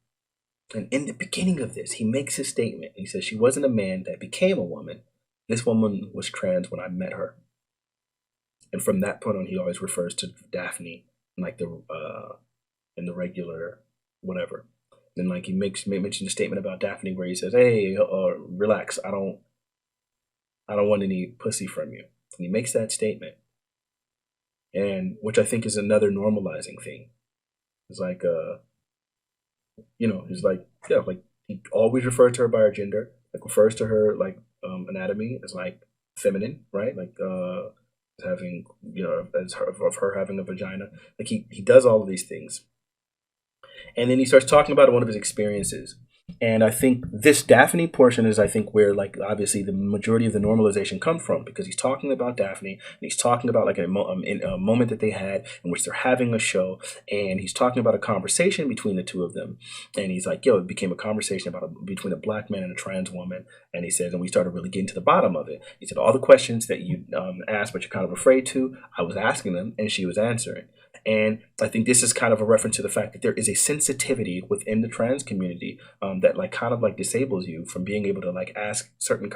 And in the beginning of this, he makes his statement. He says, she wasn't a man that became a woman. This woman was trans when I met her. And from that point on, he always refers to Daphne in like in the regular whatever. Then like he mentions a statement about Daphne where he says, hey, relax. I don't want any pussy from you. And he makes that statement. And which I think is another normalizing thing. It's like, he's like, yeah, like he always refers to her by her gender, like refers to her like anatomy as like feminine, right? Like having, as her having a vagina. Like he does all of these things. And then he starts talking about one of his experiences. And I think this Daphne portion is, I think, where like obviously the majority of the normalization comes from, because he's talking about Daphne and he's talking about like in a moment that they had in which they're having a show, and he's talking about a conversation between the two of them, and he's like, yo, it became a conversation between a black man and a trans woman, and he says, and we started really getting to the bottom of it. He said all the questions that you asked but you're kind of afraid to, I was asking them and she was answering. And I think this is kind of a reference to the fact that there is a sensitivity within the trans community that like kind of like disables you from being able to like ask certain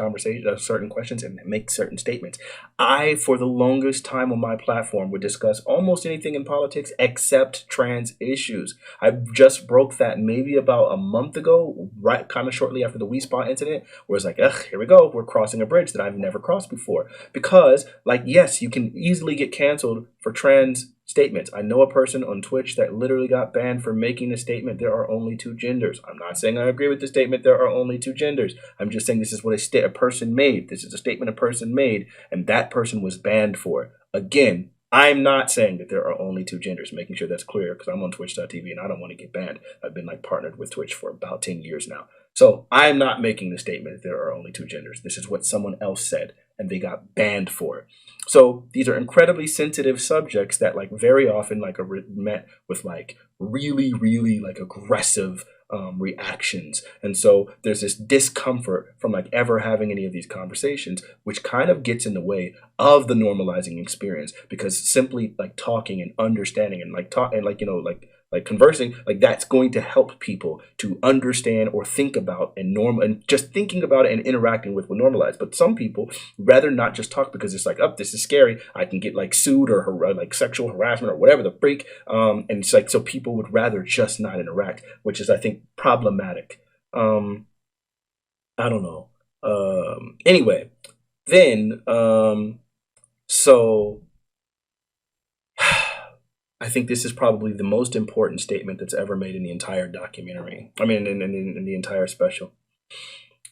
certain questions and make certain statements. I, for the longest time on my platform, would discuss almost anything in politics except trans issues. I just broke that maybe about a month ago, right, kind of shortly after the WiSpa incident, where it's like, ugh, here we go, we're crossing a bridge that I've never crossed before. Because, like, yes, you can easily get canceled for trans statements. I know a person on Twitch that literally got banned for making the statement, there are only two genders. I'm not saying I agree with the statement, there are only two genders. I'm just saying this is what a person made. This is a statement a person made, and that person was banned for it. Again, I'm not saying that there are only two genders, making sure that's clear, because I'm on twitch.tv and I don't want to get banned. I've been like partnered with Twitch for about 10 years now. So I'm not making the statement that there are only two genders. This is what someone else said, and they got banned for it. So these are incredibly sensitive subjects that like very often like are met with like really, really like aggressive reactions. And so there's this discomfort from like ever having any of these conversations, which kind of gets in the way of the normalizing experience, because simply like talking and understanding and like talk and like, you know, like conversing, like that's going to help people to understand or think about and just thinking about it and interacting with will normalize. But some people rather not just talk because it's like, oh, this is scary. I can get like sued or like sexual harassment or whatever the freak. And it's like, so people would rather just not interact, which is, I think, problematic. I don't know. Anyway, then, so I think this is probably the most important statement that's ever made in the entire documentary. I mean, in the entire special.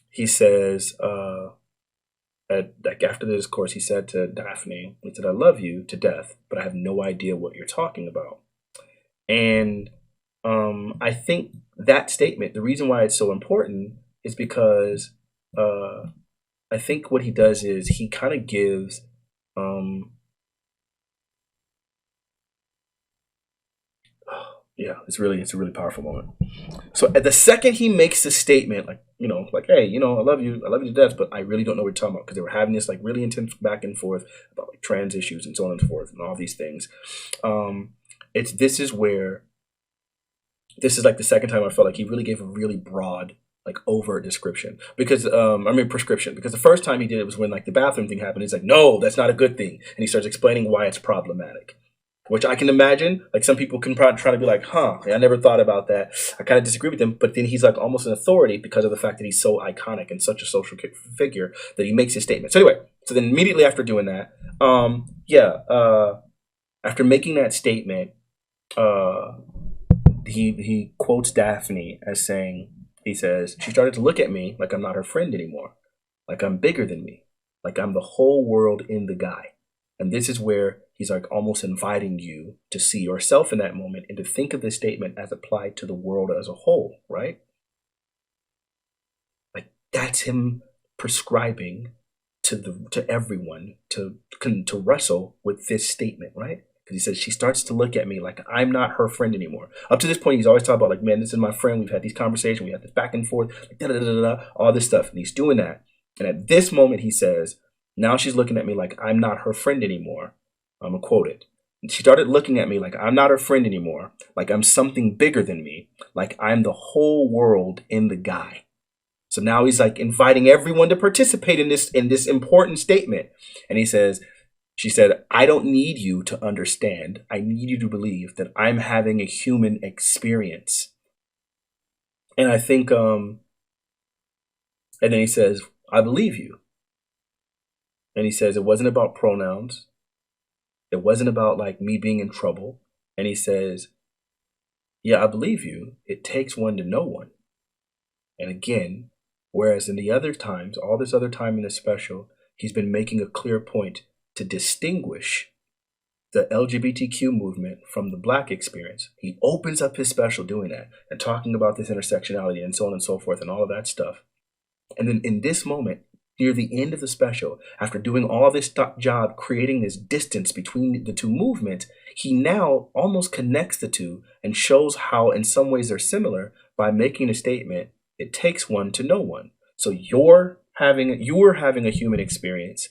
He says, like after the discourse, he said to Daphne, he said, I love you to death, but I have no idea what you're talking about. And I think that statement, the reason why it's so important is because I think what he does is he kind of gives yeah, it's a really powerful moment. So at the second he makes this statement, like, you know, like, hey, you know, I love you to death, but I really don't know what you're talking about, because they were having this like really intense back and forth about like trans issues and so on and so forth and all these things. This is like the second time I felt like he really gave a really broad, like overt description, because prescription, because the first time he did it was when like the bathroom thing happened. He's like, no, that's not a good thing, and he starts explaining why it's problematic. Which I can imagine, like some people can probably try to be like, huh, I never thought about that. I kind of disagree with him, but then he's like almost an authority because of the fact that he's so iconic and such a social figure that he makes his statement. So anyway, so then immediately after doing that, after making that statement, he quotes Daphne as saying, he says, she started to look at me like I'm not her friend anymore, like I'm bigger than me, like I'm the whole world in the guy. And this is where he's like almost inviting you to see yourself in that moment and to think of this statement as applied to the world as a whole, right? Like that's him prescribing to everyone to wrestle with this statement, right? Because he says she starts to look at me like I'm not her friend anymore. Up to this point, he's always talking about like, man, this is my friend. We've had these conversations. We had this back and forth, like, all this stuff, and he's doing that. And at this moment, he says, now she's looking at me like I'm not her friend anymore. I'm going to quote it. She started looking at me like I'm not her friend anymore, like I'm something bigger than me, like I'm the whole world in the guy. So now he's like inviting everyone to participate in this important statement. And she said, I don't need you to understand. I need you to believe that I'm having a human experience. And I think, and then he says, I believe you. And he says, it wasn't about pronouns. It wasn't about like me being in trouble. And he says, yeah, I believe you. It takes one to know one. And again, whereas in the other times, all this other time in the special, he's been making a clear point to distinguish the LGBTQ movement from the Black experience. He opens up his special doing that and talking about this intersectionality and so on and so forth and all of that stuff. And then in this moment, near the end of the special, after doing all this job creating this distance between the two movements, he now almost connects the two and shows how in some ways they're similar by making a statement, it takes one to know one. So you're having a human experience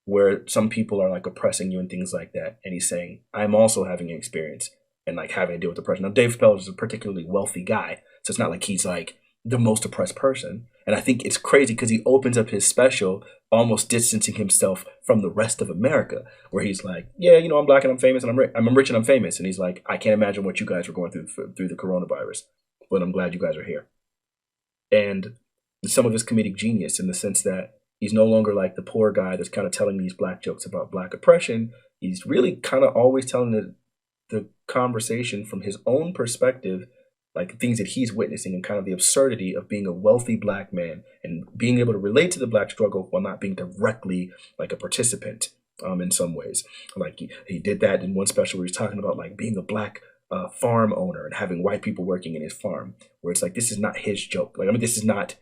where some people are like oppressing you and things like that. And he's saying, I'm also having an experience and like having to deal with oppression. Now, Dave Chappelle is a particularly wealthy guy. So it's not like he's like the most oppressed person. And I think it's crazy because he opens up his special almost distancing himself from the rest of America, where he's like, yeah, you know, I'm Black and I'm famous and I'm rich and I'm famous. And he's like, I can't imagine what you guys were going through the coronavirus, but I'm glad you guys are here. And some of his comedic genius in the sense that he's no longer like the poor guy that's kind of telling these Black jokes about Black oppression. He's really kind of always telling the conversation from his own perspective, like things that he's witnessing and kind of the absurdity of being a wealthy Black man and being able to relate to the Black struggle while not being directly like a participant in some ways. Like he did that in one special where he's talking about like being a Black farm owner and having white people working in his farm, where it's like, this is not his joke. Like, I mean, this is not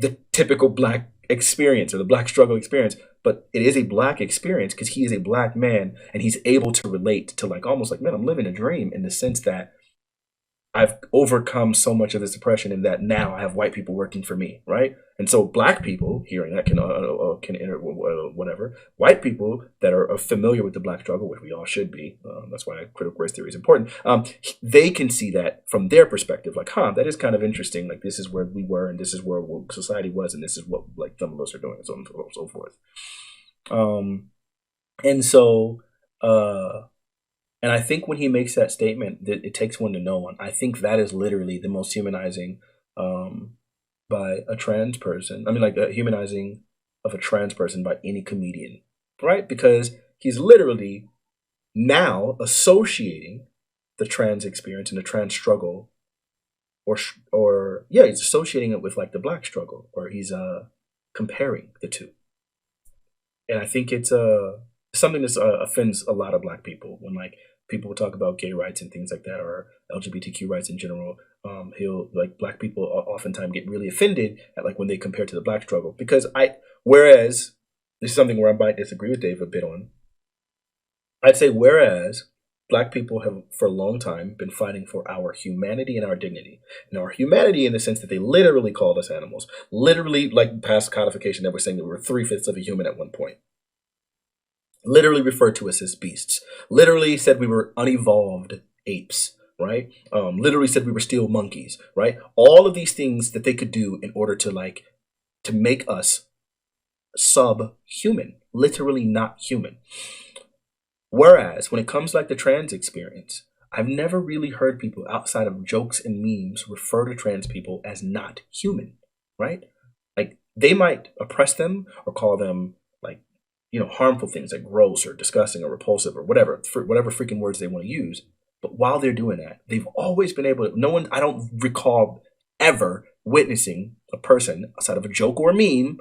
the typical Black experience or the Black struggle experience, but it is a Black experience because he is a Black man and he's able to relate to like almost like, man, I'm living a dream in the sense that I've overcome so much of this oppression and that now I have white people working for me, right? And so Black people hearing that can enter whatever. White people that are familiar with the Black struggle, which we all should be, that's why critical race theory is important, they can see that from their perspective, like, that is kind of interesting. Like, this is where we were and this is where society was and this is what like some of us are doing and so on and so forth. And so... And I think when he makes that statement that it takes one to know one, I think that is literally the most humanizing by a trans person. I mean, like the humanizing of a trans person by any comedian, right? Because he's literally now associating the trans experience and the trans struggle, or he's associating it with like the Black struggle, or he's comparing the two. And I think it's something that offends a lot of Black people when like people will talk about gay rights and things like that, or LGBTQ rights in general. Black people oftentimes get really offended at like when they compare to the Black struggle, because whereas this is something where I might disagree with Dave a bit on. I'd say whereas Black people have for a long time been fighting for our humanity and our dignity. And our humanity in the sense that they literally called us animals, literally like past codification that we're saying that we were 3/5 of a human at one point. Literally referred to us as beasts, literally said we were unevolved apes, right? Literally said we were still monkeys, right? All of these things that they could do in order to make us subhuman, literally not human. Whereas when it comes like the trans experience, I've never really heard people outside of jokes and memes refer to trans people as not human, right? Like they might oppress them or call them harmful things like gross or disgusting or repulsive or whatever freaking words they want to use. But while they're doing that, they've always been able to, I don't recall ever witnessing a person outside of a joke or a meme,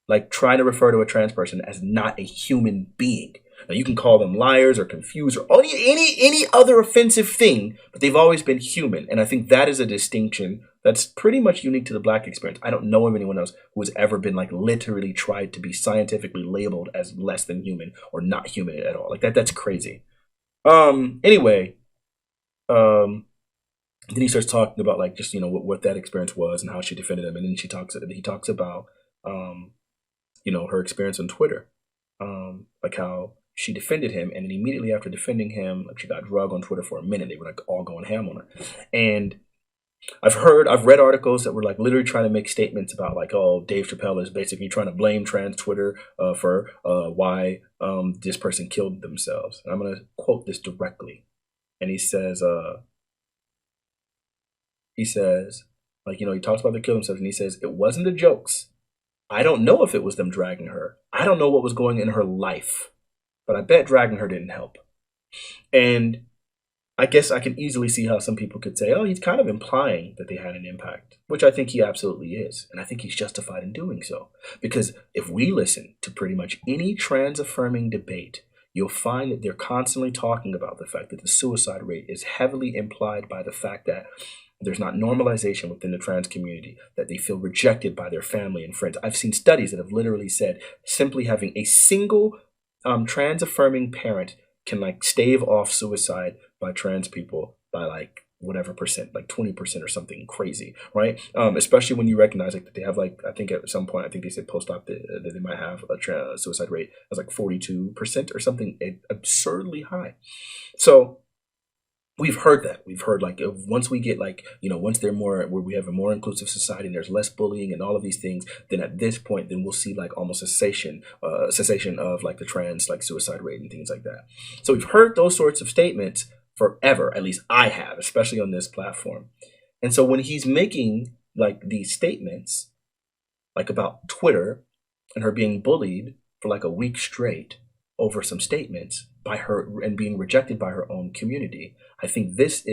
like trying to refer to a trans person as not a human being. Now you can call them liars or confused or any other offensive thing, but they've always been human. And I think that is a distinction that's pretty much unique to the Black experience. I don't know of anyone else who has ever been like literally tried to be scientifically labeled as less than human or not human at all. Like that's crazy. Anyway, then he starts talking about like just what that experience was and how she defended him, and then he talks about her experience on Twitter, like how she defended him, and then immediately after defending him, like she got drugged on Twitter for a minute. They were like all going ham on her, and I've read articles that were like literally trying to make statements about like, oh, Dave Chappelle is basically trying to blame trans Twitter for why this person killed themselves. And I'm going to quote this directly. And he says, he talks about they killed themselves, and he says, it wasn't the jokes. I don't know if it was them dragging her. I don't know what was going in her life, but I bet dragging her didn't help. And I guess I can easily see how some people could say, oh, he's kind of implying that they had an impact, which I think he absolutely is. And I think he's justified in doing so. Because if we listen to pretty much any trans-affirming debate, you'll find that they're constantly talking about the fact that the suicide rate is heavily implied by the fact that there's not normalization within the trans community, that they feel rejected by their family and friends. I've seen studies that have literally said simply having a single trans affirming parent can like stave off suicide by trans people by like whatever percent, like 20% or something crazy, right? Especially when you recognize like that they have like, I think at some point, I think they said post-op that they might have a suicide rate as like 42% or something absurdly high. So we've heard that. We've heard like once we get like, once they're more, where we have a more inclusive society and there's less bullying and all of these things, then at this point, then we'll see like almost a cessation of like the trans like suicide rate and things like that. So we've heard those sorts of statements forever, at least I have, especially on this platform. And so when he's making like these statements, like about Twitter and her being bullied for like a week straight over some statements by her and being rejected by her own community, I think this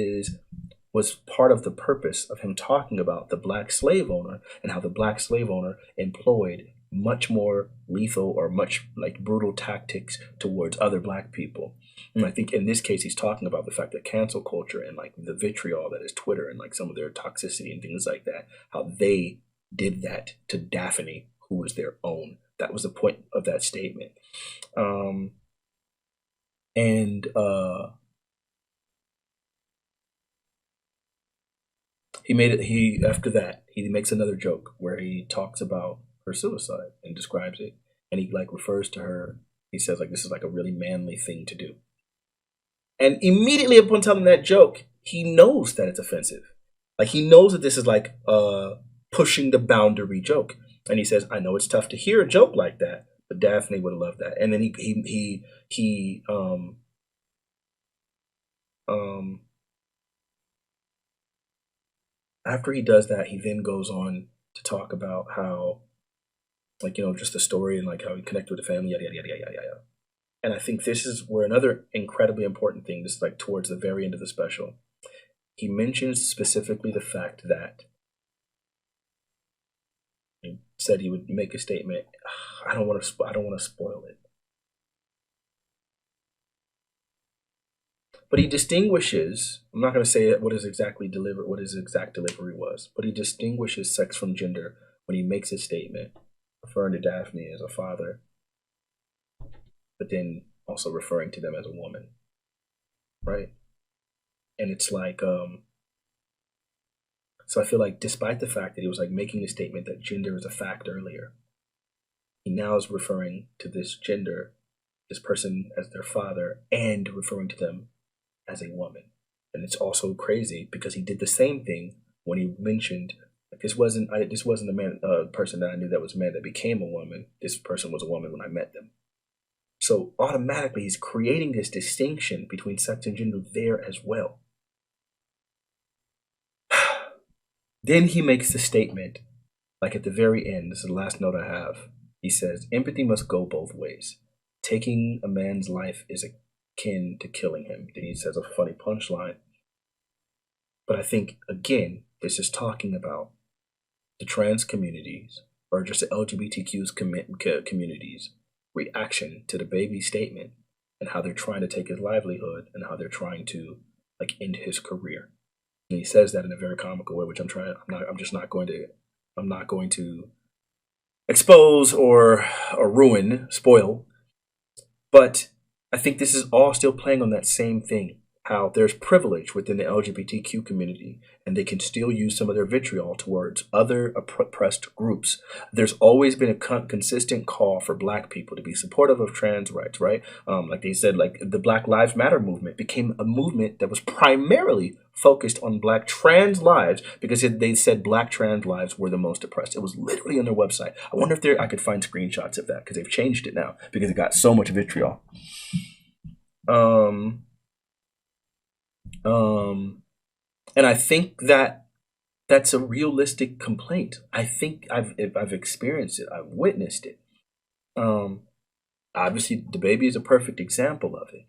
was part of the purpose of him talking about the black slave owner and how the black slave owner employed much more lethal or much like brutal tactics towards other black people. And I think in this case, he's talking about the fact that cancel culture and like the vitriol that is Twitter and like some of their toxicity and things like that, how they did that to Daphne, who was their own. That was the point of that statement. After that, he makes another joke where he talks about her suicide and describes it. And he like refers to her, he says like, this is like a really manly thing to do. And immediately upon telling that joke, he knows that it's offensive. Like he knows that this is like pushing the boundary joke. And he says, I know it's tough to hear a joke like that, but Daphne would have loved that. And then after he does that, he then goes on to talk about how, like, just the story and like how he connected with the family, yada, yada, yada, yada, yada. And I think this is where another incredibly important thing, this is like towards the very end of the special, he mentions specifically the fact that he said he would make a statement. I don't want to spoil it. But he distinguishes, I'm not going to say what his exact delivery was, but he distinguishes sex from gender when he makes his statement, referring to Daphne as a father, but then also referring to them as a woman, right? And it's like, so I feel like despite the fact that he was like making a statement that gender is a fact earlier, he now is referring to this person as their father and referring to them as a woman. And it's also crazy because he did the same thing when he mentioned like this wasn't a person that I knew that was a man that became a woman. This person was a woman when I met them. So automatically he's creating this distinction between sex and gender there as well. Then he makes the statement, like at the very end, this is the last note I have. He says, empathy must go both ways. Taking a man's life is akin to killing him. Then he says a funny punchline. But I think, again, this is talking about the trans communities, or just the LGBTQ's communities' reaction to the baby statement and how they're trying to take his livelihood and how they're trying to like end his career. And he says that in a very comical way, which I'm not going to expose or spoil. But I think this is all still playing on that same thing, how there's privilege within the LGBTQ community and they can still use some of their vitriol towards other oppressed groups. There's always been a consistent call for Black people to be supportive of trans rights, right? Like they said, like the Black Lives Matter movement became a movement that was primarily focused on Black trans lives because they said Black trans lives were the most oppressed. It was literally on their website. I wonder if I could find screenshots of that because they've changed it now because it got so much vitriol. And I think that's a realistic complaint. I think I've experienced it. I've witnessed it. Obviously, the baby is a perfect example of it.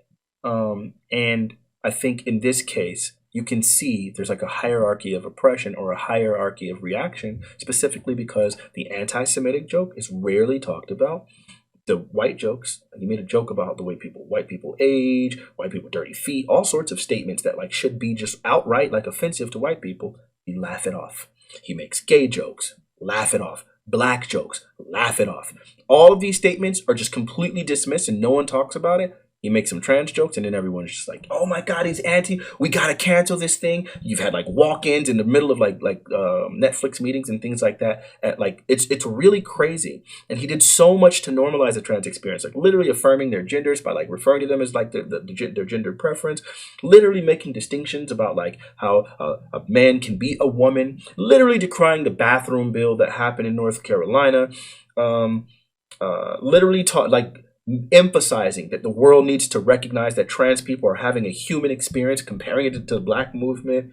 And I think in this case, you can see there's like a hierarchy of oppression or a hierarchy of reaction, specifically because the anti-Semitic joke is rarely talked about. the white jokes. He made a joke about the way white people age, white people dirty feet, all sorts of statements that like should be just outright like offensive to white people. He laugh it off. He makes gay jokes, laugh it off. Black jokes, laugh it off. All of these statements are just completely dismissed and no one talks about it. He makes some trans jokes and then everyone's just like, oh my God, he's anti. We got to cancel this thing. You've had like walk-ins in the middle of like Netflix meetings and things like that. And, like it's really crazy. And he did so much to normalize the trans experience, like literally affirming their genders by like referring to them as like their gender preference, literally making distinctions about like how a man can be a woman, literally decrying the bathroom bill that happened in North Carolina, literally taught like emphasizing that the world needs to recognize that trans people are having a human experience, comparing it to the Black movement.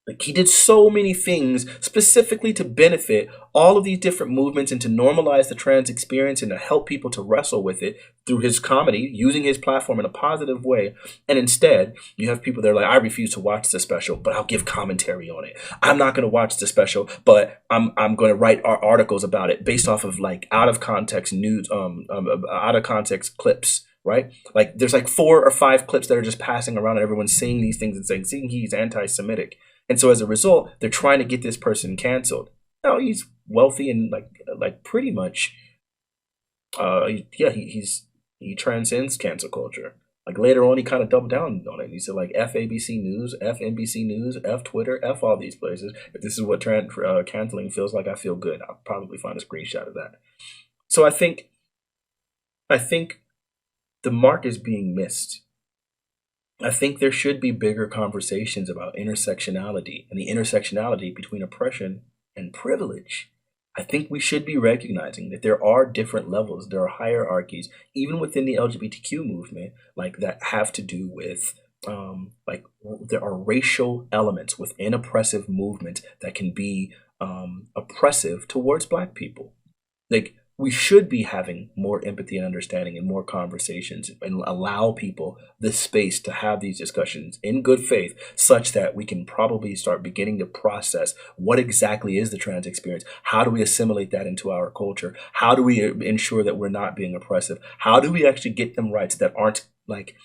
Like he did so many things specifically to benefit all of these different movements and to normalize the trans experience and to help people to wrestle with it through his comedy, using his platform in a positive way. And instead, you have people that are like, I refuse to watch the special, but I'll give commentary on it. I'm not going to watch the special, but I'm going to write articles about it based off of like out of context news, out of context clips. Right? Like there's like 4 or 5 clips that are just passing around and everyone's saying these things and saying he's anti-Semitic. And so as a result, they're trying to get this person canceled. Now he's wealthy and like pretty much, he transcends cancel culture. Like later on, he kind of doubled down on it. He said like F ABC News, F NBC News, F Twitter, F all these places. If this is what canceling feels like, I feel good. I'll probably find a screenshot of that. So I think the mark is being missed. I think there should be bigger conversations about intersectionality and the intersectionality between oppression and privilege. I think we should be recognizing that there are different levels, there are hierarchies, even within the LGBTQ movement, like that have to do with like there are racial elements within oppressive movements that can be oppressive towards Black people. Like we should be having more empathy and understanding and more conversations and allow people the space to have these discussions in good faith such that we can probably start beginning to process what exactly is the trans experience. How do we assimilate that into our culture? How do we ensure that we're not being oppressive? How do we actually get them rights that aren't like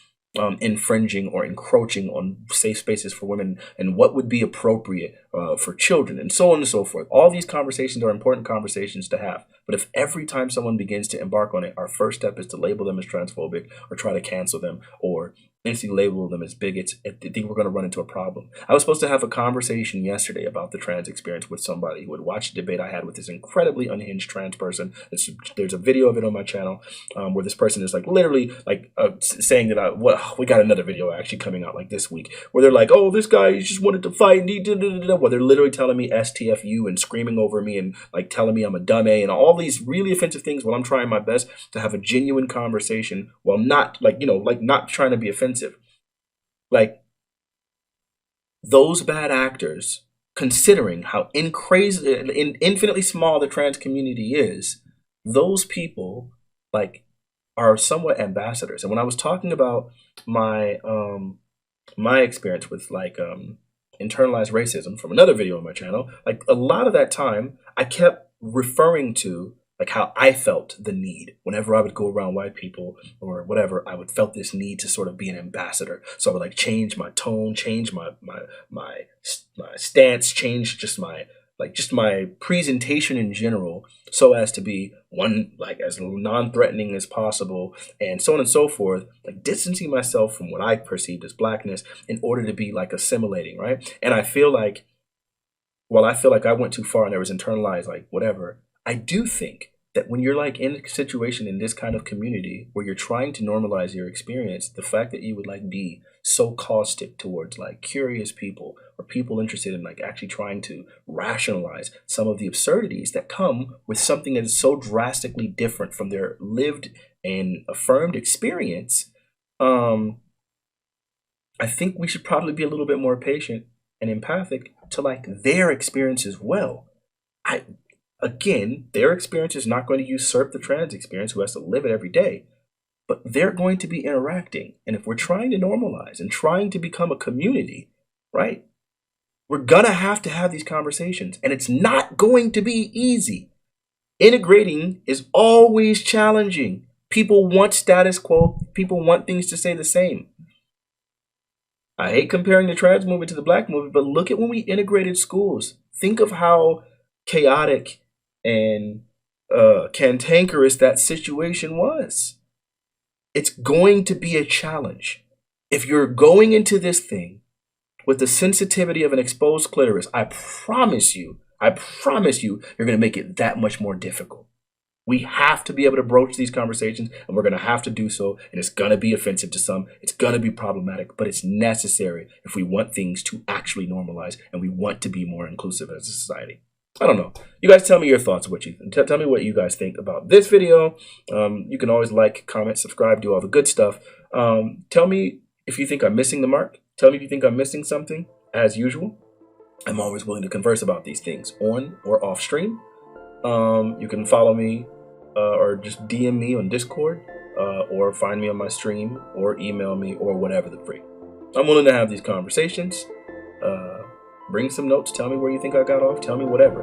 infringing or encroaching on safe spaces for women, and what would be appropriate for children, and so on and so forth. All these conversations are important conversations to have. But if every time someone begins to embark on it, our first step is to label them as transphobic or try to cancel them or instantly label them as bigots, I think we're going to run into a problem. I was supposed to have a conversation yesterday about the trans experience with somebody who had watched the debate I had with this incredibly unhinged trans person. There's a video of it on my channel where this person is like literally like saying that we got another video actually coming out like this week where they're like, oh, this guy just wanted to fight and well, they're literally telling me STFU and screaming over me and like telling me I'm a dumb A and all these really offensive things while I'm trying my best to have a genuine conversation while not not trying to be offensive. Like those bad actors, considering how infinitely small the trans community is, those people like are somewhat ambassadors. And when I was talking about my my experience with like internalized racism from another video on my channel, like a lot of that time I kept referring to like how I felt the need whenever I would go around white people or whatever, I would felt this need to sort of be an ambassador. So I would like change my tone, change my stance, change just my presentation in general so as to be one, like as non-threatening as possible and so on and so forth, like distancing myself from what I perceived as Blackness in order to be like assimilating, right? And I feel like, while I feel like I went too far and there was internalized like whatever, I do think that when you're like in a situation in this kind of community where you're trying to normalize your experience, the fact that you would like be so caustic towards like curious people or people interested in like actually trying to rationalize some of the absurdities that come with something that is so drastically different from their lived and affirmed experience, I think we should probably be a little bit more patient and empathic to like their experience as well. Again, their experience is not going to usurp the trans experience who has to live it every day, but they're going to be interacting. And if we're trying to normalize and trying to become a community, right, we're going to have these conversations. And it's not going to be easy. Integrating is always challenging. People want status quo. People want things to stay the same. I hate comparing the trans movement to the black movement, but look at when we integrated schools. Think of how chaotic and cantankerous that situation was. It's going to be a challenge. If you're going into this thing with the sensitivity of an exposed clitoris, I promise you, you're going to make it that much more difficult. We have to be able to broach these conversations, and we're going to have to do so, and it's going to be offensive to some. It's going to be problematic, but it's necessary if we want things to actually normalize and we want to be more inclusive as a society. I don't know. You guys tell me your thoughts. Tell me what you guys think about this video. You can always like, comment, subscribe, do all the good stuff. Tell me if you think I'm missing the mark. Tell me if you think I'm missing something. As usual, I'm always willing to converse about these things on or off stream. You can follow me or just DM me on Discord or find me on my stream or email me or whatever the freak. I'm willing to have these conversations. Bring some notes. Tell me where you think I got off. Tell me whatever.